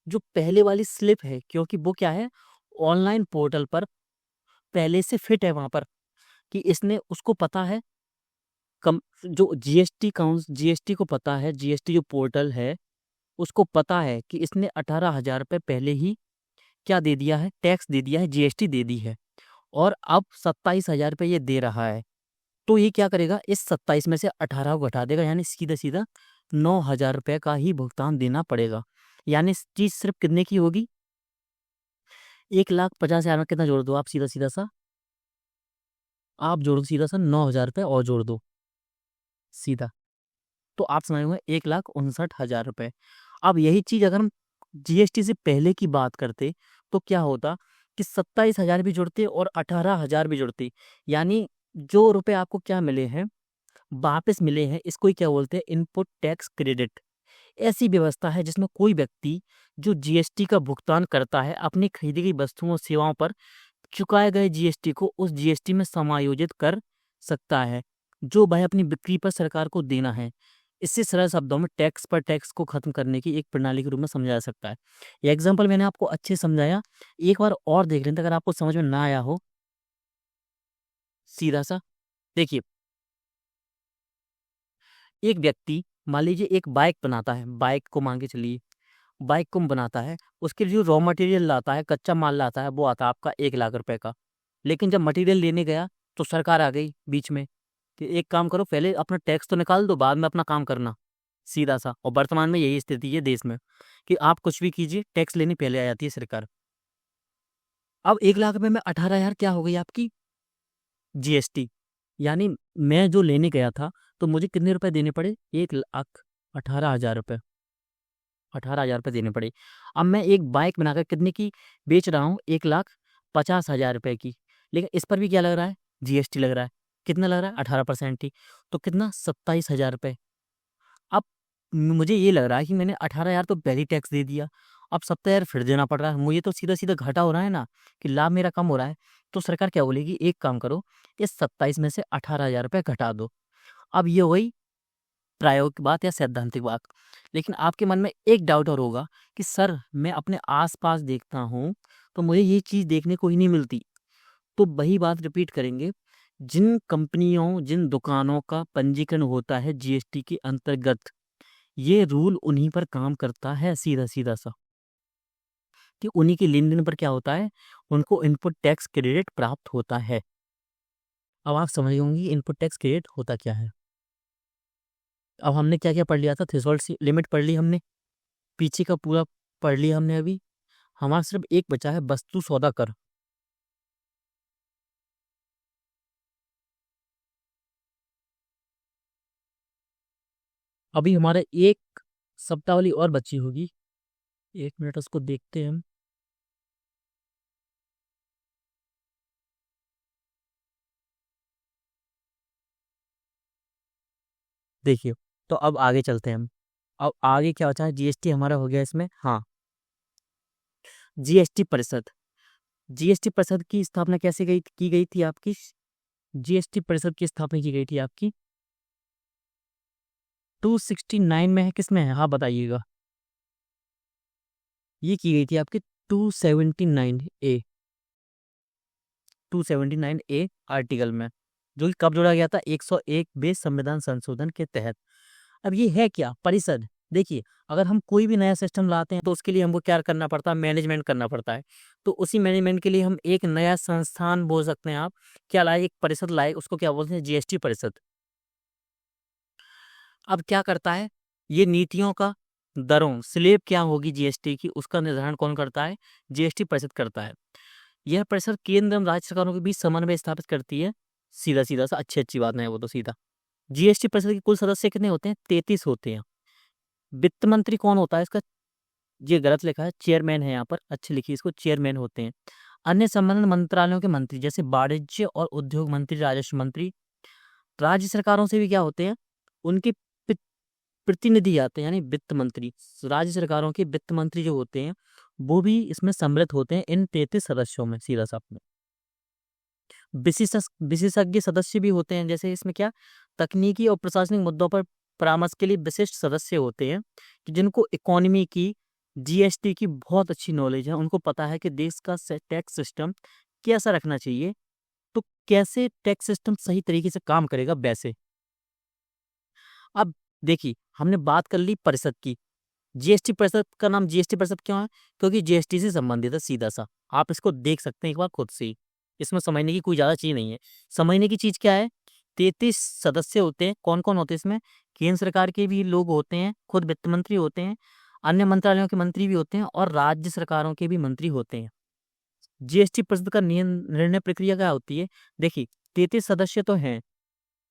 जो पहले वाली स्लिप है, क्योंकि वो क्या है, ऑनलाइन पोर्टल पर पहले से फिट है वहां पर, कि इसने उसको पता है, कम जो जीएसटी को पता है, जीएसटी जो पोर्टल है उसको पता है कि इसने 18,000 रुपये पहले ही क्या दे दिया है? टैक्स दे दिया है, जीएसटी दे दी है, और अब 27,000 रुपये ये दे रहा है। तो ये क्या करेगा? इस 27 में से 18 को घटा देगा, यानी सीधा सीधा 9,000 रुपये का ही भुगतान देना पड़ेगा। यानी चीज सिर्फ कितने की होगी? 1,50,000 में कितना जोड़ दो आप? सीधा सीधा सा आप जोड़ दो, सीधा सा 9,000 रुपये और जोड़ दो सीधा, तो आप समझ होंगे 1,59,000 रुपये। अब यही चीज अगर हम जीएसटी से पहले की बात करते तो क्या होता कि 27,000 भी जुड़ते और 18,000 भी जुड़ते, यानी जो रुपए आपको क्या मिले हैं, वापस मिले हैं, इसको ही क्या बोलते हैं, इनपुट टैक्स क्रेडिट। ऐसी व्यवस्था है जिसमें कोई व्यक्ति जो जीएसटी का भुगतान करता है अपनी खरीदी गई वस्तुओं और सेवाओं पर चुकाए गए जीएसटी को उस जीएसटी में समायोजित कर सकता है, जो वह अपनी बिक्री पर सरकार को देना है। इससे सरल शब्दों में टैक्स पर टैक्स को खत्म करने की एक प्रणाली के रूप में समझा जा सकता है। ये एग्जाम्पल मैंने आपको अच्छे से समझाया, एक बार और देख लेते हैं अगर आपको समझ में ना आया हो। सीधा सा देखिए, एक व्यक्ति मान लीजिए एक बाइक बनाता है, बाइक को मान के चलिए, बाइक को बनाता है, उसके लिए जो रॉ मटेरियल लाता है, कच्चा माल लाता है, वो आता है आपका 1 लाख रुपए का। लेकिन जब मटेरियल लेने गया तो सरकार आ गई बीच में कि एक काम करो, पहले अपना टैक्स तो निकाल दो, बाद में अपना काम करना। सीधा सा, और वर्तमान में यही स्थिति है देश में कि आप कुछ भी कीजिए, टैक्स लेने पहले आ जाती है सरकार। अब 1 लाख रुपए में 18,000 क्या हो गई आपकी जीएसटी, यानी मैं जो लेने गया था तो मुझे कितने रुपए देने पड़े, 1,18,000 रुपए, 18,000 रुपए देने पड़े। अब मैं एक बाइक बनाकर कितने की बेच रहा हूँ, 1,50,000 रुपए की, लेकिन इस पर भी क्या लग रहा है, जीएसटी लग रहा है। कितना लग रहा है, 18% ही, तो कितना, 27,000 रुपए। अब मुझे ये लग रहा है कि मैंने 18,000 तो पहले ही टैक्स दे दिया, अब 27,000 फिर देना पड़ रहा है, मुझे तो सीधा सीधा घाटा हो रहा है ना, कि लाभ मेरा कम हो रहा है। तो सरकार क्या बोलेगी, एक काम करो, इस 27 में से 18,000 रुपये घटा दो। अब ये वही प्रायोगिक बात या सैद्धांतिक बात। लेकिन आपके मन में एक डाउट और होगा कि सर मैं अपने आसपास देखता हूँ तो मुझे ये चीज़ देखने को ही नहीं मिलती। तो वही बात रिपीट करेंगे, जिन कंपनियों, जिन दुकानों का पंजीकरण होता है जीएसटी के अंतर्गत, ये रूल उन्हीं पर काम करता है, सीधा सीधा सा, कि उन्हीं के लेन देन पर क्या होता है, उनको इनपुट टैक्स क्रेडिट प्राप्त होता है। अब आप समझ होंगी इनपुट टैक्स क्रेडिट होता क्या है। अब हमने क्या क्या पढ़ लिया था, थ्रेशोल्ड लिमिट पढ़ ली हमने, पीछे का पूरा पढ़ लिया हमने। अभी हमारा सिर्फ एक बचा है, वस्तु सौदा कर। अभी हमारे एक शब्दावली और बची होगी, 1 मिनट उसको देखते हैं हम। देखिए, तो अब आगे चलते हैं हम। अब आगे क्या बचा है, जीएसटी हमारा हो गया इसमें, हाँ, जीएसटी परिषद। जीएसटी परिषद की स्थापना कैसे की गई थी आपकी, जीएसटी परिषद की स्थापना की गई थी आपकी 269 में है, किस में है, हाँ बताइएगा। ये की गई थी आपकी 279 ए, 279 ए आर्टिकल में, जो कि कब जोड़ा गया था, 101 संविधान संशोधन के तहत। अब ये है क्या, परिषद। देखिए, अगर हम कोई भी नया सिस्टम लाते हैं तो उसके लिए हमको क्या करना पड़ता है, मैनेजमेंट करना पड़ता है। तो उसी मैनेजमेंट के लिए हम एक नया संस्थान बोल सकते हैं आप, क्या लाए, एक परिषद लाए, उसको क्या बोलते हैं, जीएसटी परिषद। अब क्या करता है, ये नीतियों का, दरों, स्लेब क्या होगी जीएसटी की, उसका निर्धारण कौन करता है, जीएसटी परिषद करता है। यह परिषद केंद्र एवं राज्य सरकारों के बीच समन्वय स्थापित करती है। सीधा सीधा सा, अच्छी अच्छी बात नहीं है वो तो सीधा। जीएसटी परिषद के कुल सदस्य कितने होते हैं, 33 होते हैं। वित्त मंत्री कौन होता है इसका, ये गलत लिखा है, चेयरमैन है यहाँ पर, अच्छे लिखिए इसको, चेयरमैन होते हैं। अन्य संबंधित मंत्रालयों के मंत्री जैसे वाणिज्य और उद्योग मंत्री, राजस्व मंत्री, राज्य सरकारों से भी क्या होते हैं, उनके प्रतिनिधि आते हैं, यानी वित्त मंत्री। राज्य सरकारों के वित्त मंत्री जो होते हैं वो भी इसमें सम्मिलित होते हैं, इन 33 सदस्यों में, सीधा सा अपने। विशेषज्ञ सदस्य भी होते हैं, जैसे इसमें क्या, तकनीकी और प्रशासनिक मुद्दों पर परामर्श के लिए विशिष्ट सदस्य होते हैं, कि जिनको इकोनॉमी की, जीएसटी की बहुत अच्छी नॉलेज है, उनको पता है कि देश का टैक्स सिस्टम कैसा रखना चाहिए, तो कैसे टैक्स सिस्टम सही तरीके से काम करेगा वैसे। अब देखिए, हमने बात कर ली परिषद की। जीएसटी परिषद का नाम जीएसटी परिषद क्यों है, क्योंकि जीएसटी से संबंधित है, सीधा सा, आप इसको देख सकते हैं एक बार खुद से ही। इसमें समझने की कोई ज्यादा चीज नहीं है। समझने की चीज क्या है, 33 सदस्य होते हैं, कौन कौन होते हैं इसमें, केंद्र सरकार के भी लोग होते हैं, खुद वित्त मंत्री होते हैं, अन्य मंत्रालयों के मंत्री भी होते हैं, और राज्य सरकारों के भी मंत्री होते हैं। जीएसटी परिषद का निर्णय प्रक्रिया क्या होती है, देखिए, 33 सदस्य तो हैं,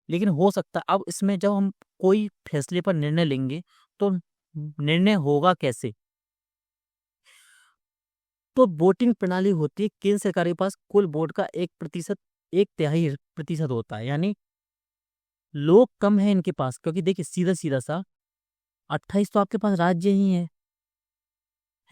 लेकिन हो सकता है अब इसमें जब हम कोई फैसले पर निर्णय लेंगे तो निर्णय होगा कैसे, तो वोटिंग प्रणाली होती है, केंद्र सरकार के पास कुल वोट का 1%, 1/3% होता है, यानी लोग कम है इनके पास, क्योंकि देखिए सीधा सीधा सा 28 तो आपके पास राज्य ही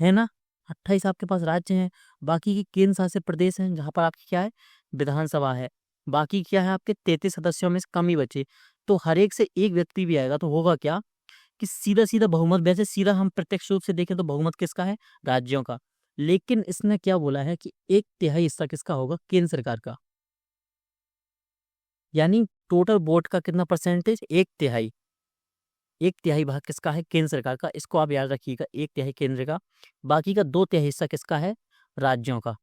है ना, 28 आपके पास राज्य हैं, बाकी के केंद्र शासित प्रदेश हैं जहाँ पर आपकी क्या है, विधानसभा है, बाकी क्या है आपके 33 सदस्यों में से कम ही बचे। तो हर एक से एक व्यक्ति भी आएगा तो होगा क्या कि सीधा सीधा बहुमत, वैसे सीधा हम प्रत्यक्ष रूप से देखें तो बहुमत किसका है, राज्यों का, लेकिन इसने क्या बोला है कि 1/3 हिस्सा किसका होगा, केंद्र सरकार का, यानी टोटल वोट का कितना परसेंटेज, 1/3, 1/3 भाग किसका है, केंद्र सरकार का, इसको आप याद रखिएगा, 1/3 केंद्र का, बाकी का 2/3 हिस्सा किसका है, राज्यों का।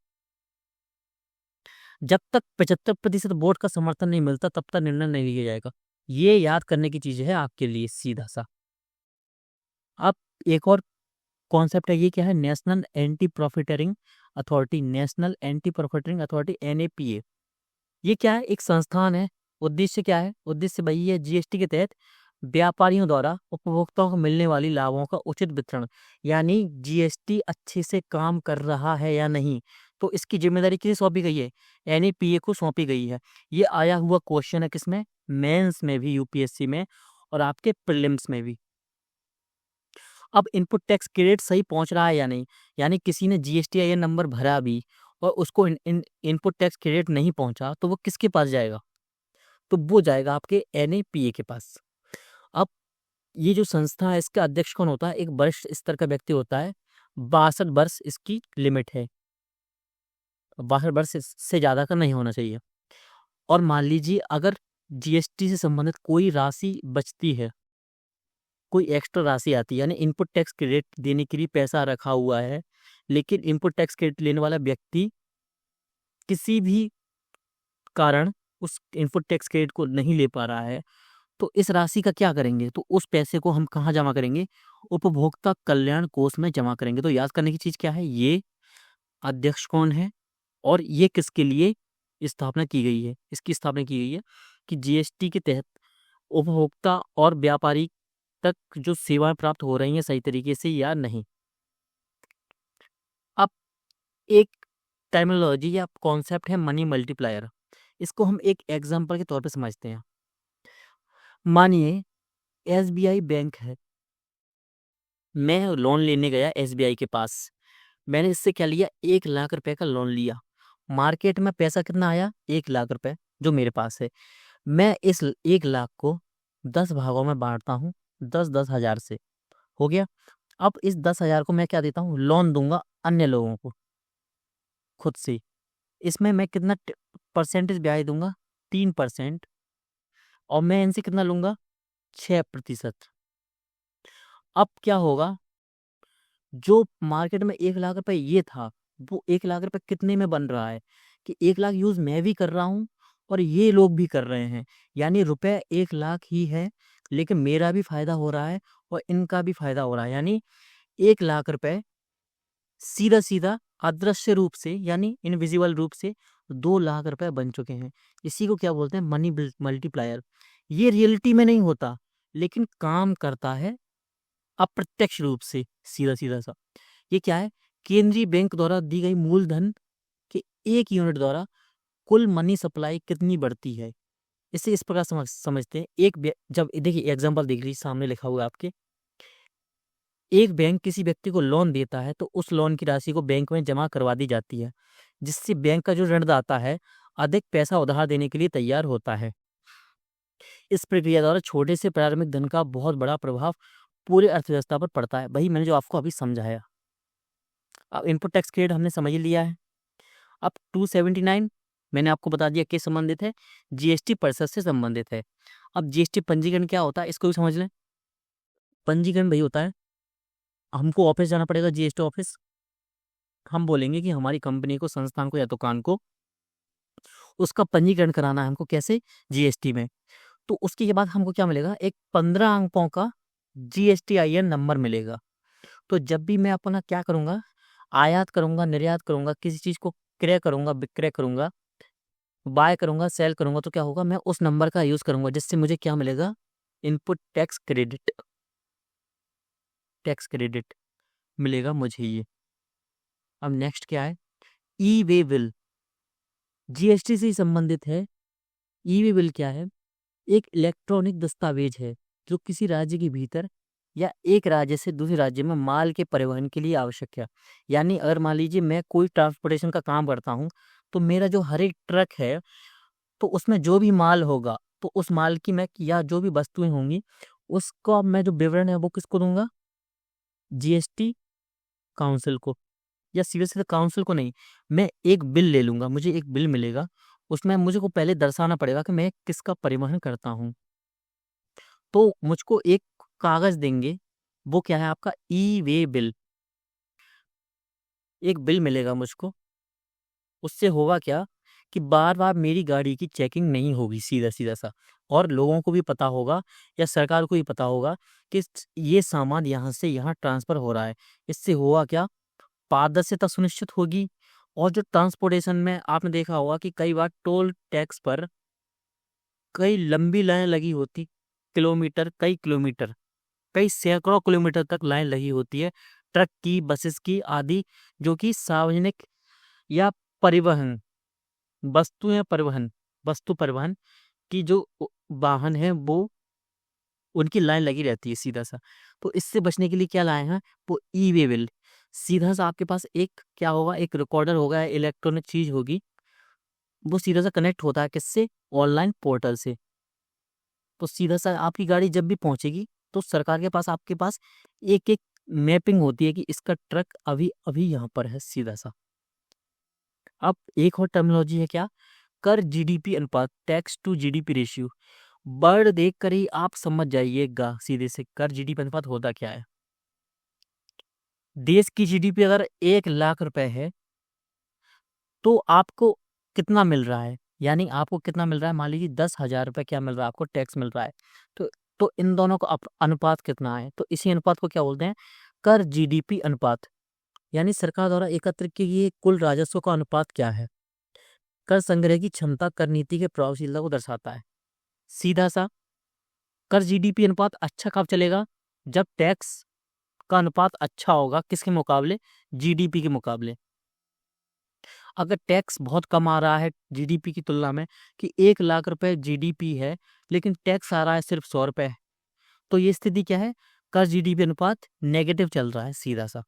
जब तक 75% वोट का समर्थन नहीं मिलता तब तक निर्णय नहीं लिया जाएगा। ये याद करने की चीज है आपके लिए सीधा सा। अब एक और कॉन्सेप्ट है, ये क्या है, national anti profiteering authority, national anti profiteering authority, NAPA। ये क्या है, एक संस्थान है। उद्देश्य क्या है, उद्देश्य वही है, GST के तहत व्यापारियों द्वारा उपभोक्ताओं को मिलने वाली लाभों का उचित वितरण, यानी GST अच्छे से काम कर रहा है या नहीं, तो इसकी जिम्मेदारी किसे सौंपी गई है, NAPA को सौंपी गई है। ये आया हुआ क्वेश्चन है किसमें, मेंस में भी, UPSC में, और आपके प्रीलिम्स में भी। अब इनपुट टैक्स क्रेडिट सही पहुंच रहा है या नहीं, यानी किसी ने GSTIN नंबर भरा भी और उसको इनपुट टैक्स क्रेडिट नहीं पहुंचा तो वो किसके पास जाएगा, तो वो जाएगा आपके NAPA के पास। अब ये जो संस्था है इसका अध्यक्ष कौन होता है, एक वरिष्ठ स्तर का व्यक्ति होता है, 62 वर्ष इसकी लिमिट है, 62 वर्ष से ज्यादा का नहीं होना चाहिए। और मान लीजिए अगर GST से संबंधित कोई राशि बचती है, कोई एक्स्ट्रा राशि आती है, यानी इनपुट टैक्स क्रेडिट देने के लिए पैसा रखा हुआ है, लेकिन इनपुट टैक्स क्रेडिट लेने वाला व्यक्ति किसी भी कारण उस इनपुट टैक्स क्रेडिट को नहीं ले पा रहा है, तो इस राशि का क्या करेंगे, तो उस पैसे को हम कहाँ जमा करेंगे, उपभोक्ता कल्याण कोष में जमा करेंगे। तो याद करने की चीज क्या है, ये अध्यक्ष कौन है और ये किसके लिए स्थापना की गई है, इसकी स्थापना की गई है कि GST के तहत उपभोक्ता और व्यापारी तक जो सेवाएं प्राप्त हो रही हैं सही तरीके से या नहीं। अब एक टर्मिनोलॉजी या कॉन्सेप्ट है मनी मल्टीप्लायर, इसको हम एक एग्जांपल के तौर पे समझते हैं। मानिए SBI बैंक है, मैं लोन लेने गया SBI के पास, मैंने इससे क्या लिया, 1 लाख रुपए का लोन लिया। मार्केट में पैसा कितना आया, 1 लाख रुपए जो मेरे पास है। मैं इस 1 लाख को 10 भागों में बांटता हूँ, 10-10 हजार से, हो गया। अब इस 10 हजार को मैं क्या देता हूँ, लोन दूंगा अन्य लोगों को खुद से। इसमें मैं कितना परसेंटेज ब्याज दूंगा, 3%, और मैं इनसे कितना लूंगा, 6%। अब क्या होगा, जो मार्केट में 1 लाख रुपए ये था, वो 1 लाख रुपए कितने में बन रहा है कि 1 लाख यूज मैं भी कर रहा हूँ और ये लोग भी कर रहे हैं, यानी रुपए 1 लाख ही है, लेकिन मेरा भी फायदा हो रहा है और इनका भी फायदा हो रहा है, यानी 1 लाख रुपए सीधा सीधा अदृश्य रूप से, यानी इनविजिबल रूप से 2 लाख रुपए बन चुके हैं। इसी को क्या बोलते हैं, मनी मल्टीप्लायर। ये रियलिटी में नहीं होता, लेकिन काम करता है अप्रत्यक्ष रूप से, सीधा सीधा सा। ये क्या है, केंद्रीय बैंक द्वारा दी गई मूलधन के 1 यूनिट द्वारा कुल मनी सप्लाई कितनी बढ़ती है। इसे इस प्रकार समझते हैं, जब देखिए एग्जांपल देख लीजिए, सामने लिखा हुआ है आपके, एक बैंक किसी व्यक्ति को लोन देता है तो उस लोन की राशि को बैंक में जमा करवा दी जाती है, जिससे बैंक का जो ऋणदाता है अधिक पैसा उधार देने के लिए तैयार होता है। इस प्रक्रिया द्वारा छोटे से प्रारंभिक धन का बहुत बड़ा प्रभाव पूरे अर्थव्यवस्था पर पड़ता है। वही मैंने जो आपको अभी समझाया। अब इनपुट टैक्स क्रेडिट हमने समझ लिया है। अब 279 मैंने आपको बता दिया किस संबंधित है, GST परिषद से संबंधित है। अब GST पंजीकरण क्या होता है, इसको भी समझ लें। पंजीकरण वही होता है, हमको ऑफिस जाना पड़ेगा, GST ऑफिस। हम बोलेंगे कि हमारी कंपनी को, संस्थान को या दुकान को उसका पंजीकरण कराना है हमको, कैसे, GST में। तो उसके बाद हमको क्या मिलेगा, एक 15 अंकों का GSTIN नंबर मिलेगा। तो जब भी मैं अपना क्या करूंगा, आयात करूंगा, निर्यात करूंगा, किसी चीज को क्रय करूंगा, विक्रय करूंगा, बाय करूंगा, सेल करूंगा, तो क्या होगा, मैं उस नंबर का यूज करूंगा, जिससे मुझे क्या मिलेगा, इनपुट टैक्स क्रेडिट मिलेगा मुझे ये। अब नेक्स्ट क्या है, ई वे बिल, जीएसटी से ही संबंधित है। ई वे बिल क्या है, एक इलेक्ट्रॉनिक दस्तावेज है जो किसी राज्य के भीतर या एक राज्य से दूसरे राज्य में माल के परिवहन के लिए आवश्यक है। यानी अगर मान लीजिए मैं कोई ट्रांसपोर्टेशन का काम करता हूँ, तो मेरा जो हर एक ट्रक है, तो उसमें जो भी माल होगा, तो उस माल की मैं या जो भी वस्तुएं होंगी, उसका मैं जो विवरण है वो किसको दूंगा, जीएसटी काउंसिल को। या सीधे सीधे काउंसिल को नहीं, मैं एक बिल ले लूंगा, मुझे एक बिल मिलेगा, उसमें मुझे को पहले दर्शाना पड़ेगा कि मैं किसका परिवहन करता हूँ। तो मुझको एक कागज देंगे, वो क्या है आपका ई वे बिल, एक बिल मिलेगा मुझको। उससे होगा क्या कि बार बार मेरी गाड़ी की चेकिंग नहीं होगी, सीधा सीधा सा। और लोगों को भी पता होगा या सरकार को भी पता होगा कि ये सामान यहाँ से यहाँ ट्रांसफर हो रहा है। इससे हुआ क्या, पारदर्शिता सुनिश्चित होगी। और जो ट्रांसपोर्टेशन में आपने देखा होगा कि कई बार टोल टैक्स पर कई लंबी लाइन लगी होती, किलोमीटर, कई किलोमीटर, कई सैकड़ों किलोमीटर तक लाइन लगी होती है, ट्रक की, बसेस की आदि, जो कि सार्वजनिक या परिवहन, वस्तुएं परिवहन, वस्तु परिवहन की जो वाहन है, वो उनकी लाइन लगी रहती है सीधा सा। तो इससे बचने के लिए क्या लाए हैं, वो ई वे बिल। सीधा सा आपके पास एक क्या होगा, एक रिकॉर्डर होगा, इलेक्ट्रॉनिक चीज होगी, वो सीधा सा कनेक्ट होता है किससे, ऑनलाइन पोर्टल से। तो सीधा सा आपकी गाड़ी जब भी पहुंचेगी, तो सरकार के पास, आपके पास एक एक मैपिंग होती है कि इसका ट्रक अभी अभी यहाँ पर है, सीधा सा। अब एक और टर्मिनोलॉजी है क्या, कर जीडीपी अनुपात, tax to GDP ratio. Word देख कर ही आप समझ जाइएगा सीधे से, कर जीडीपी अनुपात होता क्या है। देश की जीडीपी अगर 1 लाख रुपए है, तो आपको कितना मिल रहा है, यानी आपको कितना मिल रहा है, मान लीजिए 10,000 रुपये क्या मिल रहा है आपको, टैक्स मिल रहा है। तो इन दोनों का अनुपात कितना है, तो इसी अनुपात को क्या बोलते हैं, कर जीडीपी अनुपात। यानी सरकार द्वारा एकत्र किए गए कुल राजस्व का अनुपात क्या है, कर संग्रह की क्षमता, कर नीति के प्रभावशीलता को दर्शाता है। सीधा सा, कर जीडीपी अनुपात अच्छा कब चलेगा, जब टैक्स का अनुपात अच्छा होगा, किसके मुकाबले, जीडीपी के मुकाबले। अगर टैक्स बहुत कम आ रहा है जीडीपी की तुलना में, कि 1 लाख रुपए जीडीपी है लेकिन टैक्स आ रहा है सिर्फ 100 रुपए, तो ये स्थिति क्या है, कर जीडीपी अनुपात नेगेटिव चल रहा है, सीधा सा।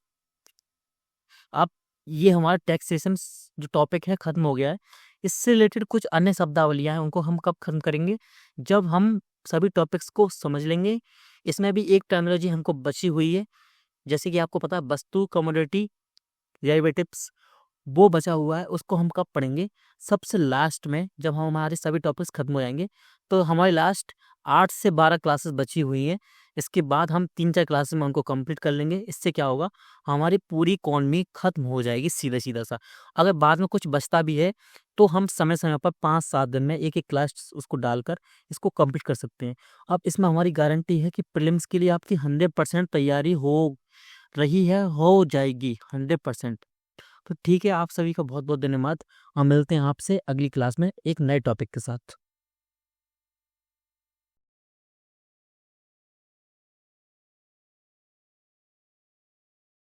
अब ये हमारा टैक्सेशन जो टॉपिक है खत्म हो गया है। इससे रिलेटेड कुछ अन्य शब्दावलियां हैं, उनको हम कब खत्म करेंगे, जब हम सभी टॉपिक्स को समझ लेंगे। इसमें भी एक टर्मिनोलॉजी हमको बची हुई है, जैसे कि आपको पता है वस्तु, कमोडिटी, डेरिवेटिव्स, वो बचा हुआ है, उसको हम कब पढ़ेंगे, सबसे लास्ट में, जब हम हमारे सभी टॉपिक्स खत्म हो जाएंगे। तो हमारी लास्ट 8 से 12 क्लासेस बची हुई हैं। इसके बाद हम 3-4 क्लासेस में उनको कंप्लीट कर लेंगे। इससे क्या होगा, हमारी पूरी इकॉनमी खत्म हो जाएगी, सीधा सीधा सा। अगर बाद में कुछ बचता भी है, तो हम समय समय पर 5-7 दिन में एक एक क्लास उसको डालकर इसको कंप्लीट कर सकते हैं। अब इसमें हमारी गारंटी है कि प्रीलिम्स के लिए आपकी 100% तैयारी हो रही है, हो जाएगी 100%। तो ठीक है, आप सभी का बहुत बहुत धन्यवाद। हम मिलते हैं आपसे अगली क्लास में एक नए टॉपिक के साथ।